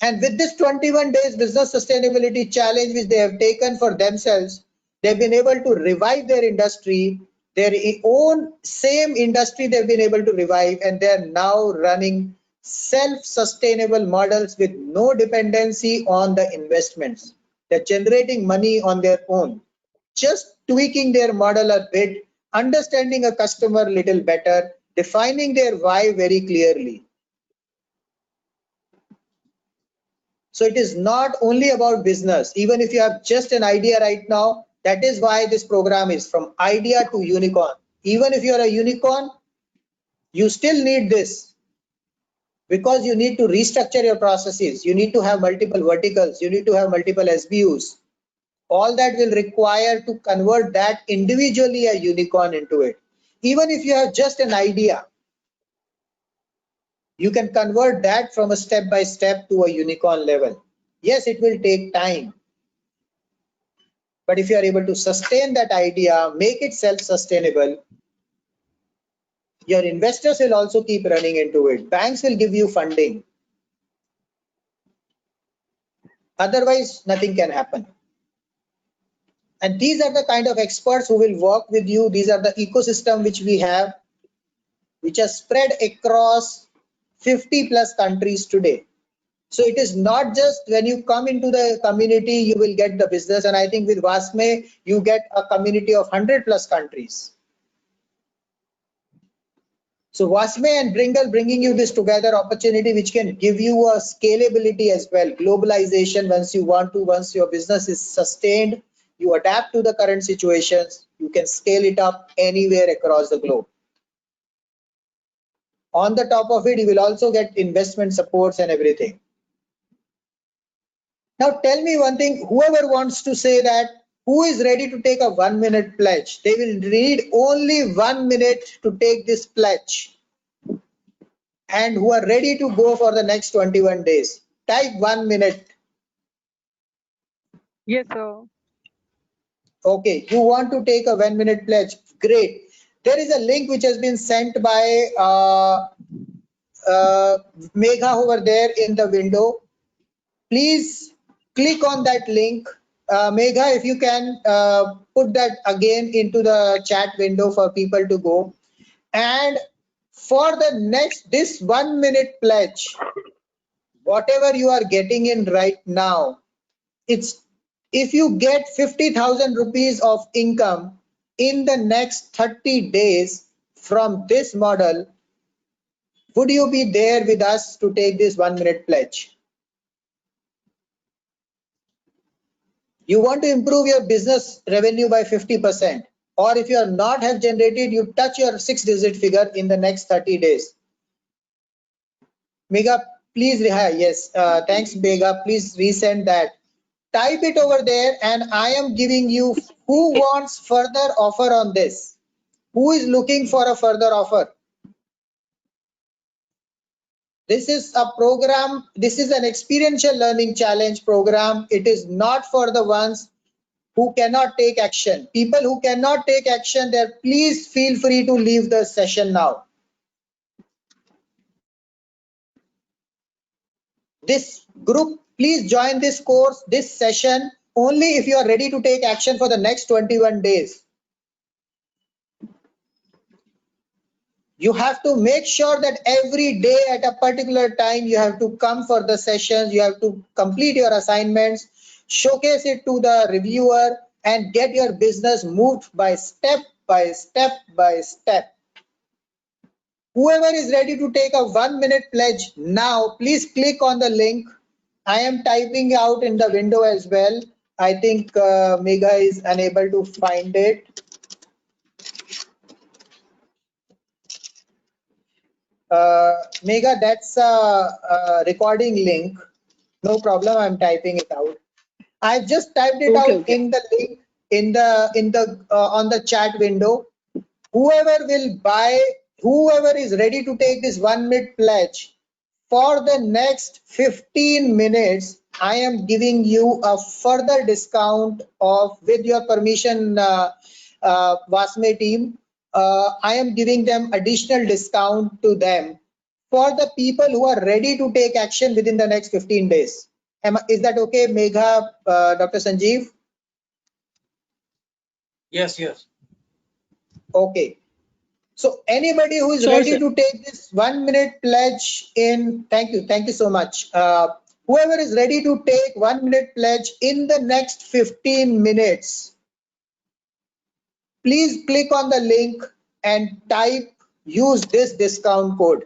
And with this 21 days business sustainability challenge which they have taken for themselves, they've been able to revive their industry, their own same industry they've been able to revive, and they're now running self-sustainable models with no dependency on the investments. They're generating money on their own, just tweaking their model a bit, understanding a customer a little better, defining their why very clearly. So it is not only about business. Even if you have just an idea right now, that is why this program is from idea to unicorn. Even if you are a unicorn, you still need this because you need to restructure your processes. You need to have multiple verticals. You need to have multiple SBUs. All that will require to convert that individually a unicorn into it. Even if you have just an idea, you can convert that from a step by step to a unicorn level. Yes, it will take time. But if you are able to sustain that idea, make it self-sustainable, your investors will also keep running into it. Banks will give you funding. Otherwise, nothing can happen. And these are the kind of experts who will work with you. These are the ecosystem which we have, which are spread across 50 plus countries today. So it is not just when you come into the community, you will get the business. And I think with Vasme, you get a community of 100 plus countries. So Vasme and Bringle bringing you this together opportunity, which can give you a scalability as well. Globalization, once your business is sustained, you adapt to the current situations, you can scale it up anywhere across the globe. On the top of it, you will also get investment supports and everything. Now tell me one thing, whoever wants to say that, who is ready to take a 1 minute pledge? They will need only 1 minute to take this pledge. And who are ready to go for the next 21 days. Type 1 minute. Yes, sir. Okay, you want to take a 1 minute pledge. Great. There is a link which has been sent by Megha over there in the window. Please click on that link. Megha, if you can put that again into the chat window for people to go. And for this 1 minute pledge, whatever you are getting in right now, if you get 50,000 rupees of income in the next 30 days from this model, would you be there with us to take this 1 minute pledge? You want to improve your business revenue by 50%, or if you are not have generated, you touch your 6-digit figure in the next 30 days. Mega, please, yes, thanks Mega, please resend that. Type it over there, and I am giving you who wants further offer on this. Who is looking for a further offer? This is a program, this is an experiential learning challenge program. It is not for the ones who cannot take action. People who cannot take action there, please feel free to leave the session now. this group, please join this course, this session, only if you are ready to take action for the next 21 days. You have to make sure that every day at a particular time, you have to come for the sessions, you have to complete your assignments, showcase it to the reviewer, and get your business moved by step by step by step. Whoever is ready to take a 1-minute pledge now, please click on the link. I am typing out in the window as well. I think Megha is unable to find it. Megha, that's a recording link. No problem, I'm typing it out. I've just typed it out in the link in the on the chat window. Whoever will buy, whoever is ready to take this 1-minute pledge for the next 15 minutes, I am giving you a further discount of, with your permission, Vasme team, I am giving them additional discount to them for the people who are ready to take action within the next 15 days. Is that okay, Megha, Dr. Sanjeev? Yes, yes. Okay. So anybody who is ready to take this 1-minute pledge in, thank you so much. Whoever is ready to take 1-minute pledge in the next 15 minutes, please click on the link and type, use this discount code.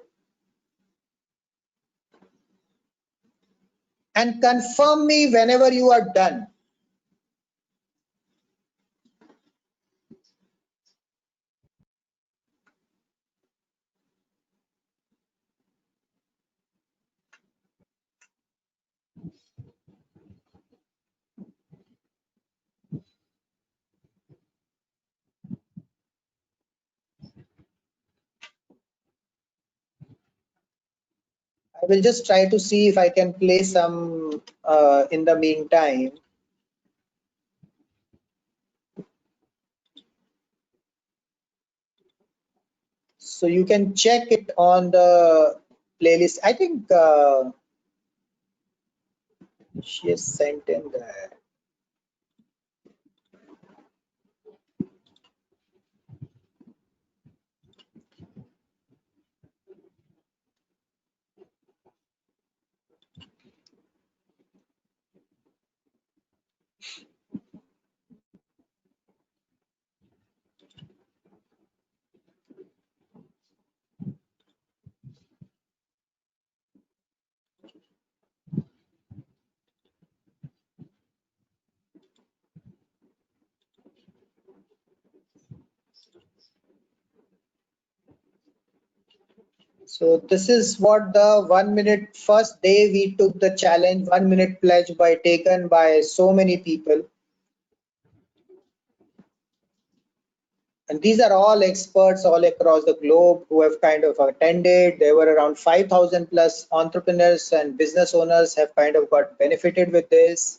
And confirm me whenever you are done. I will just try to see if I can play some in the meantime. So you can check it on the playlist. I think she has sent in there. So this is what the 1-minute first day we took the challenge, 1-minute pledge taken by so many people. And these are all experts all across the globe who have kind of attended. There were around 5,000 plus entrepreneurs and business owners have kind of got benefited with this,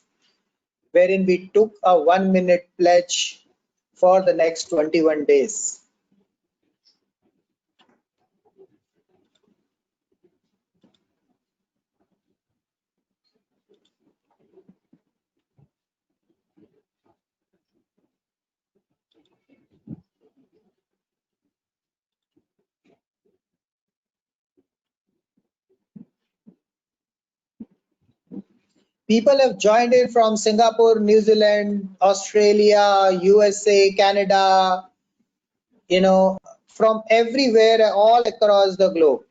wherein we took a 1-minute pledge for the next 21 days. People have joined in from Singapore, New Zealand, Australia, USA, Canada, you know, from everywhere, all across the globe.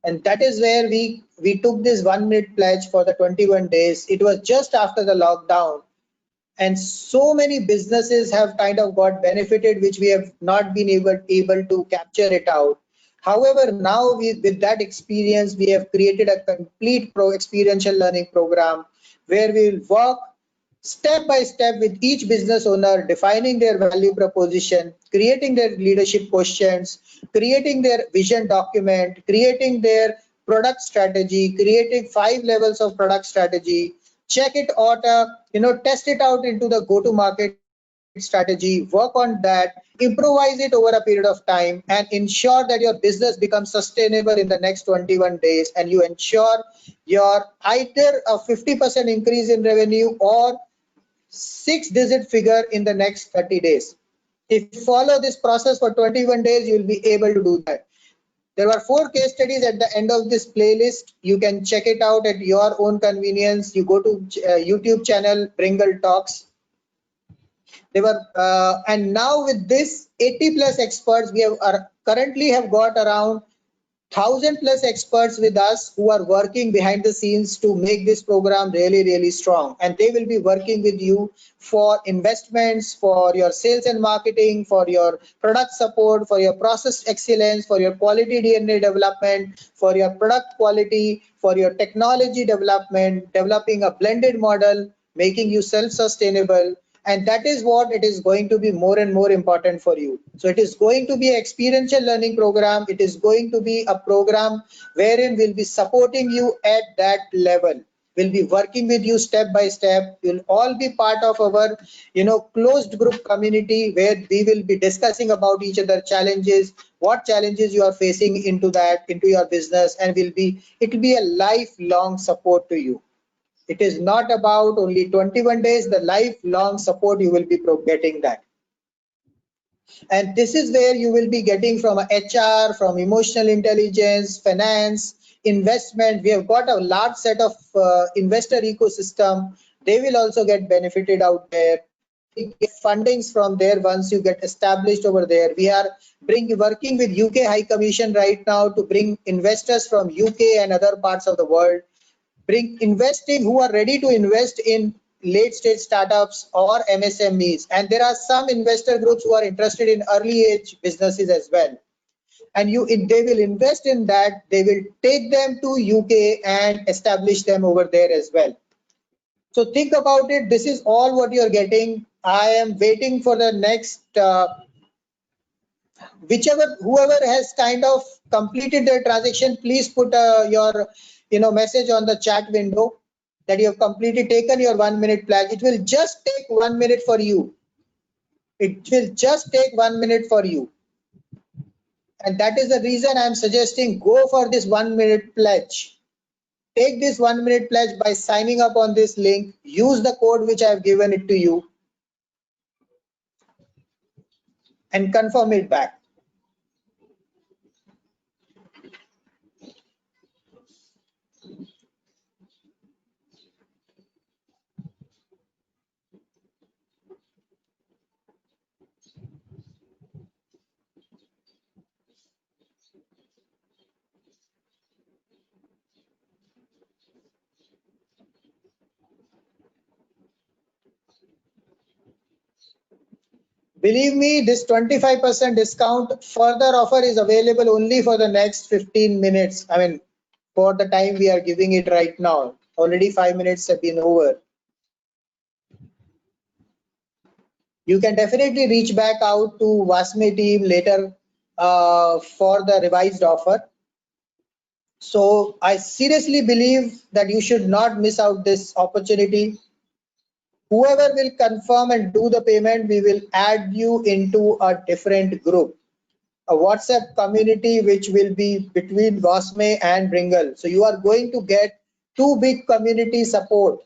And that is where we took this 1-minute pledge for the 21 days. It was just after the lockdown. And so many businesses have kind of got benefited, which we have not been able to capture it out. However, now with that experience, we have created a complete experiential learning program where we will work step by step with each business owner, defining their value proposition, creating their leadership questions, creating their vision document, creating their product strategy, creating 5 levels of product strategy, check it out, test it out into the go-to-market strategy, work on that, improvise it over a period of time, and ensure that your business becomes sustainable in the next 21 days, and you ensure your either a 50% increase in revenue or 6-digit figure in the next 30 days. If you follow this process for 21 days, you will be able to do that. There were 4 case studies at the end of this playlist. You can check it out at your own convenience. You go to YouTube channel Bringle Talks. They were and now with this 80 plus experts, we have currently have got around 1,000 plus experts with us who are working behind the scenes to make this program really strong, and they will be working with you for investments, for your sales and marketing, for your product support, for your process excellence, for your quality DNA development, for your product quality, for your technology development, developing a blended model, making you self-sustainable. And that is what it is going to be more and more important for you. So it is going to be an experiential learning program. It is going to be a program wherein we'll be supporting you at that level. We'll be working with you step by step. You'll all be part of our, closed group community where we will be discussing about each other challenges, what challenges you are facing into your business, and it will be a lifelong support to you. It is not about only 21 days, the lifelong support you will be getting that. And this is where you will be getting from HR, from emotional intelligence, finance, investment. We have got a large set of investor ecosystem. They will also get benefited out there. You get fundings from there once you get established over there. We are working with UK High Commission right now to bring investors from UK and other parts of the world. Investing who are ready to invest in late stage startups or MSMEs, and there are some investor groups who are interested in early age businesses as well, and they will invest in that. They will take them to UK and establish them over there as well. So think about it. This is all what you're getting. I am waiting for the next whoever has kind of completed their transaction, please put your message on the chat window that you have completely taken your 1 minute pledge. It will just take 1 minute for you. It will just take 1 minute for you. And that is the reason I'm suggesting go for this 1 minute pledge. Take this 1 minute pledge by signing up on this link. Use the code which I have given it to you and confirm it back. Believe me, this 25% discount further offer is available only for the next 15 minutes. I mean, for the time we are giving it right now. Already 5 minutes have been over. You can definitely reach back out to Vasme team later for the revised offer. So I seriously believe that you should not miss out this opportunity. Whoever will confirm and do the payment, we will add you into a different group, a WhatsApp community which will be between Vasme and Bringle. So you are going to get 2 big community support.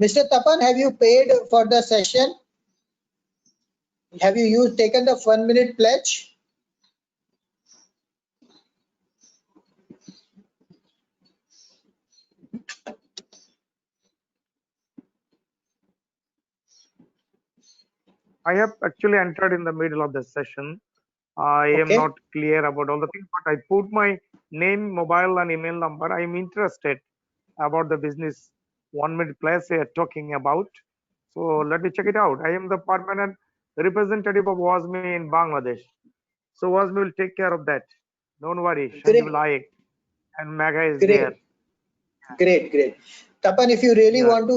Mr. Tapan, have you paid for the session? Have you taken the 1 minute pledge? I have actually entered in the middle of the session. I am not clear about all the things, but I put my name, mobile and email number. I am interested about the business 1 minute place they are talking about. So let me check it out. I am the permanent representative of WASME in Bangladesh. So WASME will take care of that. Don't worry. Sanjeev Laik and Megha is there. Great. Tapan, if you really want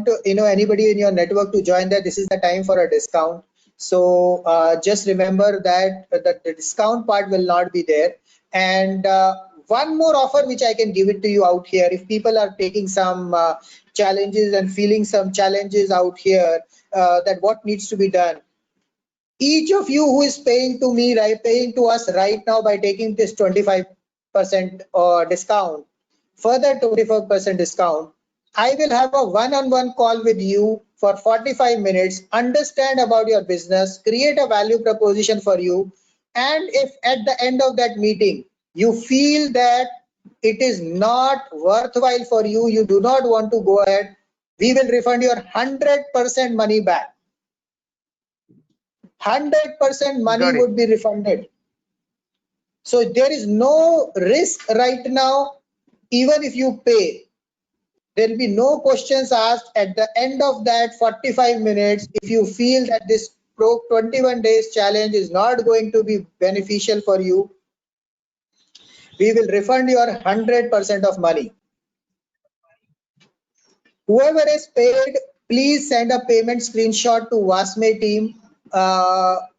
to, anybody in your network to join that, this is the time for a discount. So just remember that the discount part will not be there. And one more offer which I can give it to you out here. If people are taking some challenges and feeling some challenges out here, that what needs to be done. Each of you who is paying to me, right, paying to us right now by taking this 25% discount, further 25% discount, I will have a one-on-one call with you for 45 minutes, understand about your business, create a value proposition for you. And if at the end of that meeting, you feel that it is not worthwhile for you, you do not want to go ahead, we will refund your 100% money back. 100% money would be refunded. So there is no risk right now. Even if you pay, there will be no questions asked. At the end of that 45 minutes, if you feel that this 21 days challenge is not going to be beneficial for you, we will refund your 100% of money. Whoever is paid, please send a payment screenshot to Wasme team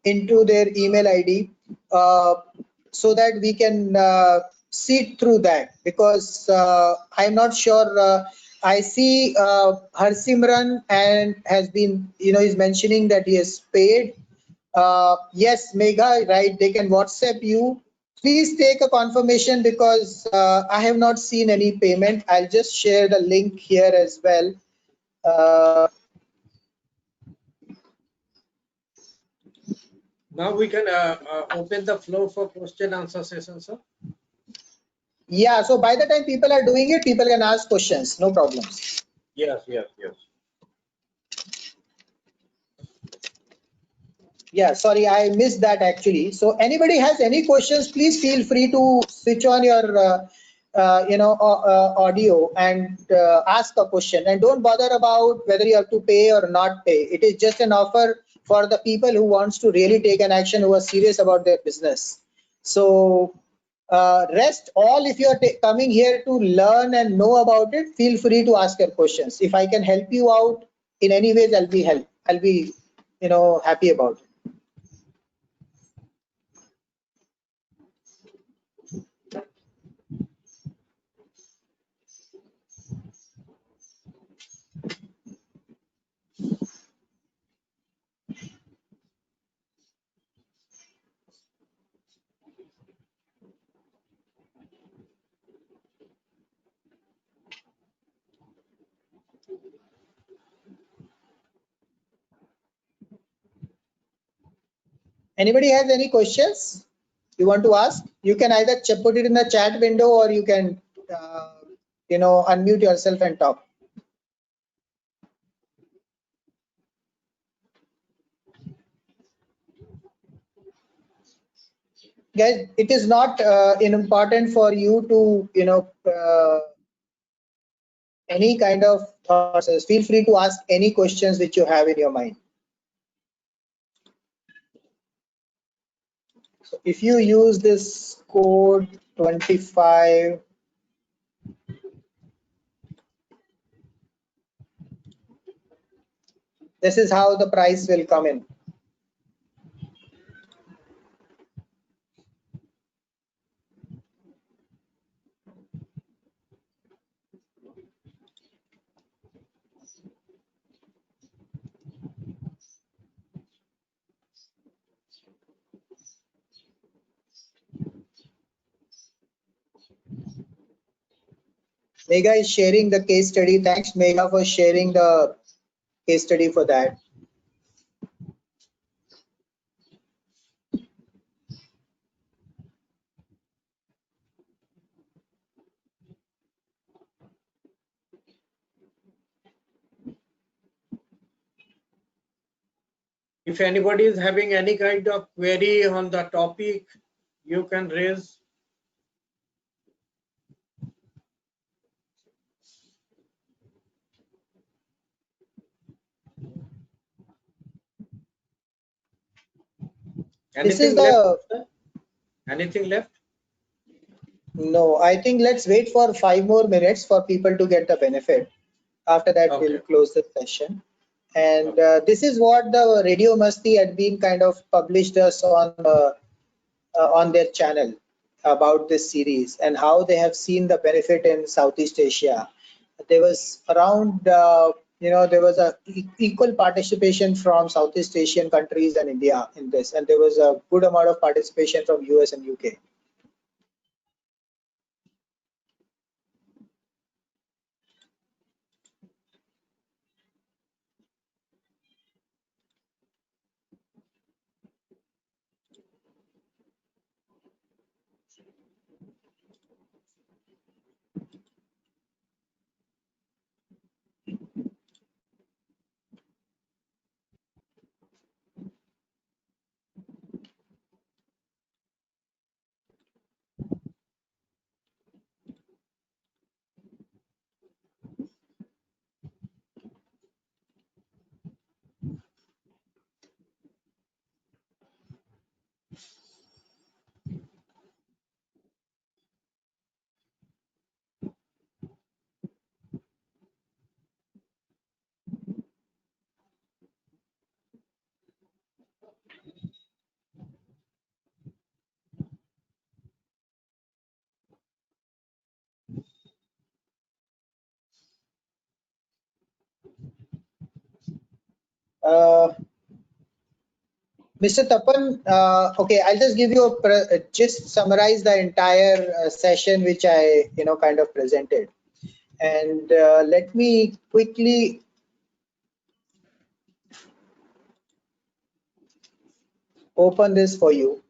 into their email ID so that we can see through that, because I'm not sure. I see Harsimran and has been, is mentioning that he is paid. Yes, Megha, right? They can WhatsApp you. Please take a confirmation, because I have not seen any payment. I'll just share the link here as well. Now we can open the floor for question answer session, sir. Yeah, so by the time people are doing it, people can ask questions, no problems. Yes. Yeah, sorry, I missed that actually. So anybody has any questions, please feel free to switch on your audio and ask a question, and don't bother about whether you have to pay or not pay. It is just an offer for the people who wants to really take an action, who are serious about their business. So rest all, if you are coming here to learn and know about it, feel free to ask your questions. If I can help you out in any ways, I'll be happy about it. Anybody has any questions you want to ask? You can either put it in the chat window, or you can unmute yourself and talk. Guys, it is not important for you to any kind of thoughts. Feel free to ask any questions which you have in your mind. So if you use this code 25, this is how the price will come in. Megha is sharing the case study. Thanks, Megha, for sharing the case study for that. If anybody is having any kind of query on the topic, you can raise. Anything left? No, I think let's wait for 5 more minutes for people to get the benefit. After that, we'll close the session. And this is what the Radio Masti had been kind of published us on their channel. about this series and how they have seen the benefit in Southeast Asia. There was around, there was a equal participation from Southeast Asian countries and India in this, and there was a good amount of participation from US and UK. Mr. Tapan, okay, I'll just give you just summarize the entire session which I, kind of presented. And let me quickly open this for you.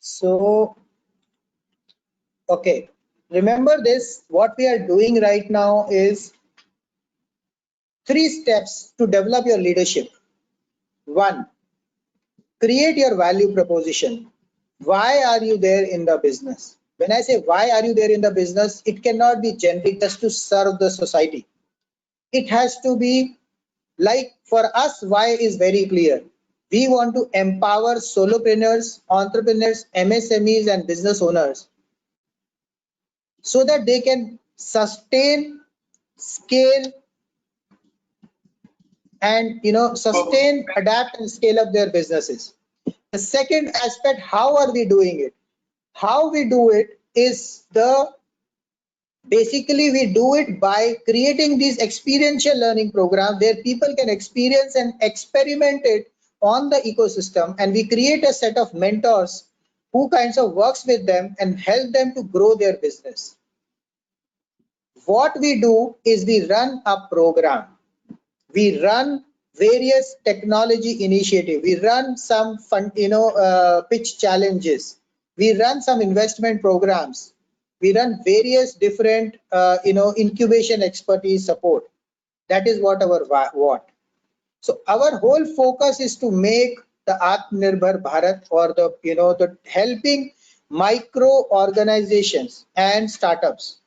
So, okay, remember this, what we are doing right now is 3 steps to develop your leadership. 1, create your value proposition. Why are you there in the business? When I say why are you there in the business, it cannot be generic just to serve the society. It has to be like, for us, why is very clear. We want to empower solopreneurs, entrepreneurs, MSMEs and business owners so that they can sustain, scale, and sustain, adapt and scale up their businesses. The second aspect, how are we doing it? How we do it is basically we do it by creating these experiential learning programs where people can experience and experiment it on the ecosystem, and we create a set of mentors who kinds of works with them and help them to grow their business. What we do is we run a program. We run various technology initiatives. We run some fun, pitch challenges. We run some investment programs. We run various different, incubation expertise support. That is what our what. So our whole focus is to make the Atmanirbhar Bharat, or the helping micro organizations and startups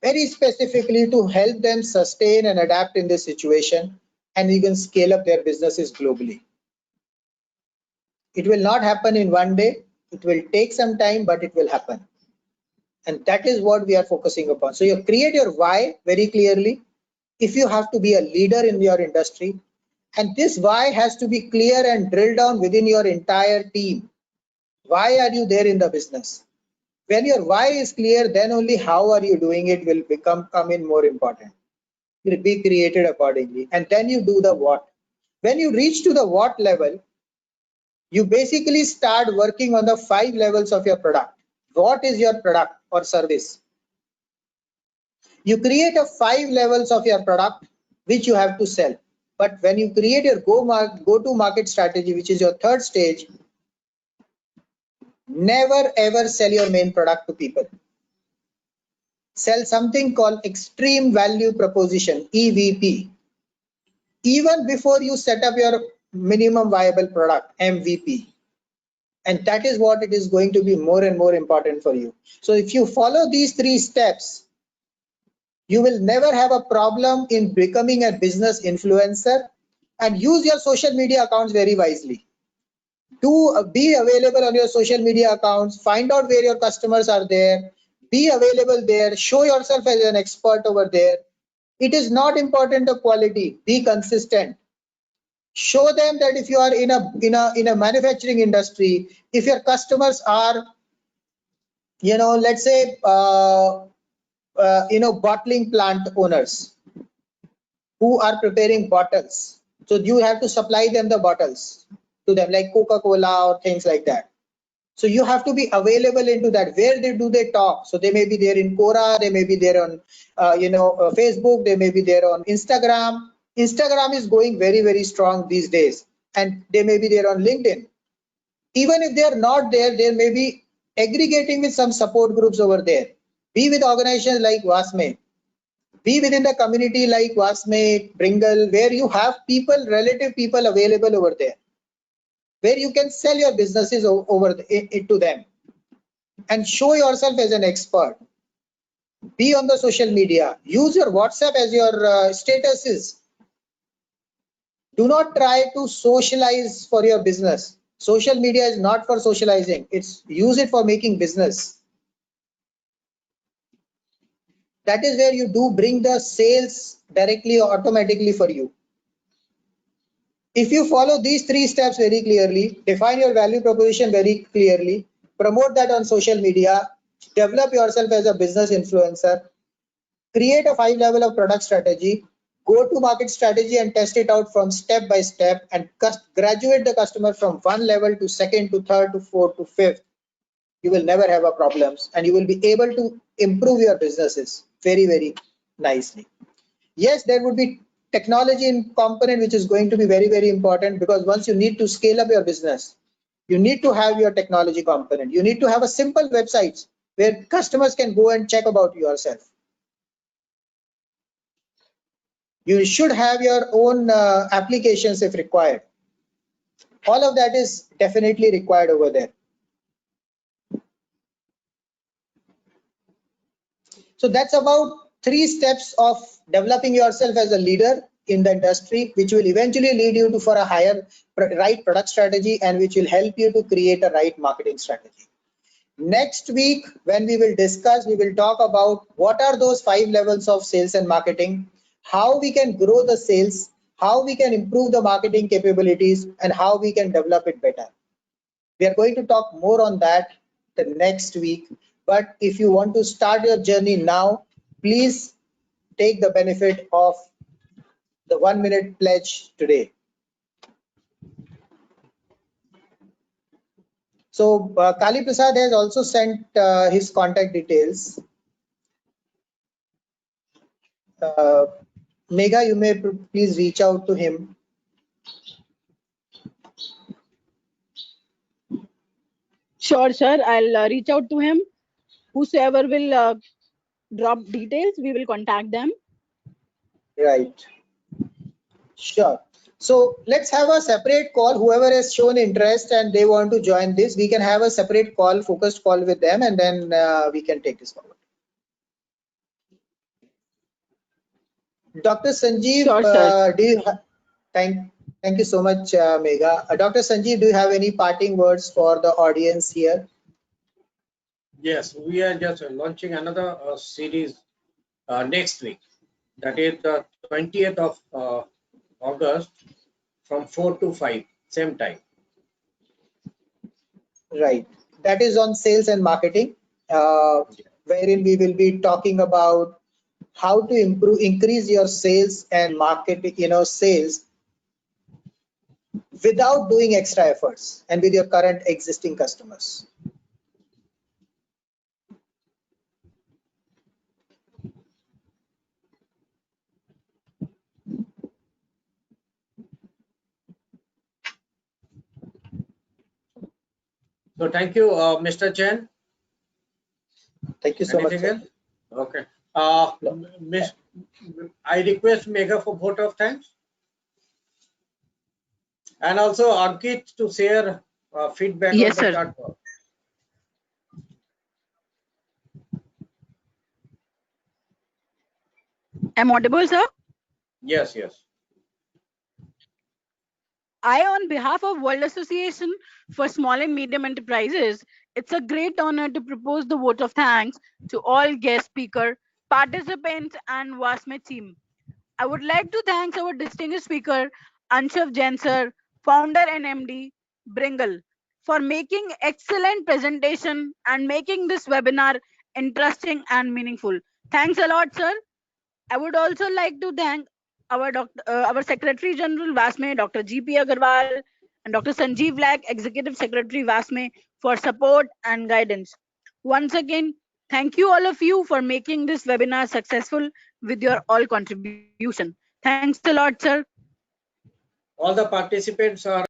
very specifically to help them sustain and adapt in this situation, and you can scale up their businesses globally. It will not happen in one day. It will take some time, but it will happen. And that is what we are focusing upon. So you create your why very clearly. If you have to be a leader in your industry, and this why has to be clear and drilled down within your entire team. Why are you there in the business? When your why is clear, then only how are you doing it will come in more important. It will be created accordingly. And then you do the what. When you reach to the what level, you basically start working on the 5 levels of your product. What is your product or service? You create a 5 levels of your product which you have to sell. But when you create your go-to-market strategy, which is your 3rd stage, never ever sell your main product to people. Sell something called extreme value proposition, EVP. Even before you set up your minimum viable product, MVP. And that is what it is going to be more and more important for you. So if you follow these 3 steps, you will never have a problem in becoming a business influencer, and use your social media accounts very wisely. Be available on your social media accounts, find out where your customers are there, be available there, show yourself as an expert over there. It is not important the quality, be consistent. Show them that if you are in a manufacturing industry, if your customers are, let's say, bottling plant owners who are preparing bottles, so you have to supply them the bottles to them, like Coca-Cola or things like that. So you have to be available into that. Where do they talk? So they may be there in Quora, they may be there on Facebook, they may be there on Instagram. Instagram is going very, very strong these days, and they may be there on LinkedIn. Even if they are not there, they may be aggregating with some support groups over there. Be with organizations like Wasme. Be within the community like Wasme, Bringle, where you have people, relative people available over there, where you can sell your businesses to them and show yourself as an expert. Be on the social media. Use your WhatsApp as your statuses. Do not try to socialize for your business. Social media is not for socializing. Use it for making business. That is where you do bring the sales directly or automatically for you. If you follow these 3 steps very clearly, define your value proposition very clearly, promote that on social media, develop yourself as a business influencer, create a 5 level of product strategy, go to market strategy and test it out from step by step, and graduate the customer from 1 level to 2nd to 3rd to 4th to 5th, you will never have a problems, and you will be able to improve your businesses very, very nicely. Yes, there would be technology in component which is going to be very, very important, because once you need to scale up your business, you need to have your technology component. You need to have a simple websites where customers can go and check about yourself. You should have your own applications if required. All of that is definitely required over there. So that's about 3 steps of developing yourself as a leader in the industry, which will eventually lead you to for a higher right product strategy, and which will help you to create a right marketing strategy. Next week, when we will discuss, we will talk about what are those 5 levels of sales and marketing, how we can grow the sales, how we can improve the marketing capabilities, and how we can develop it better. We are going to talk more on that the next week. But if you want to start your journey now, please take the benefit of the 1-minute pledge today. So Kali Prasad has also sent his contact details. Megha, you may please reach out to him. Sure, sir. I'll reach out to him. Whosoever will drop details, we will contact them. Right. Sure. So let's have a separate call. Whoever has shown interest and they want to join this, we can have a separate call, focused call with them, and then we can take this forward. Dr. Sanjeev, sure, do you thank you so much, Megha. Dr. Sanjeev, do you have any parting words for the audience here? Yes, we are just launching another series next week. That is the 20th of August from 4 to 5, same time. Right. That is on sales and marketing, wherein we will be talking about how to increase your sales and marketing, sales without doing extra efforts and with your current existing customers. So thank you, Mr. Chen. Thank you so much. Anything else? Okay. I request Megha for vote of thanks. And also Ankit to share feedback Yes, on the sir. chat box. Am I audible, sir? Yes, yes. I, on behalf of World Association for Small and Medium Enterprises, it's a great honor to propose the vote of thanks to all guest speaker, participants, and WASME team. I would like to thank our distinguished speaker, Anshav Jain sir, founder and MD, Bringle, for making excellent presentation and making this webinar interesting and meaningful. Thanks a lot, sir. I would also like to thank our Secretary General WASME, Dr. G.P. Agarwal, and Dr. Sanjeev Lak, Executive Secretary WASME, for support and guidance. Once again, thank you all of you for making this webinar successful with your all contribution. Thanks a lot, sir. All the participants are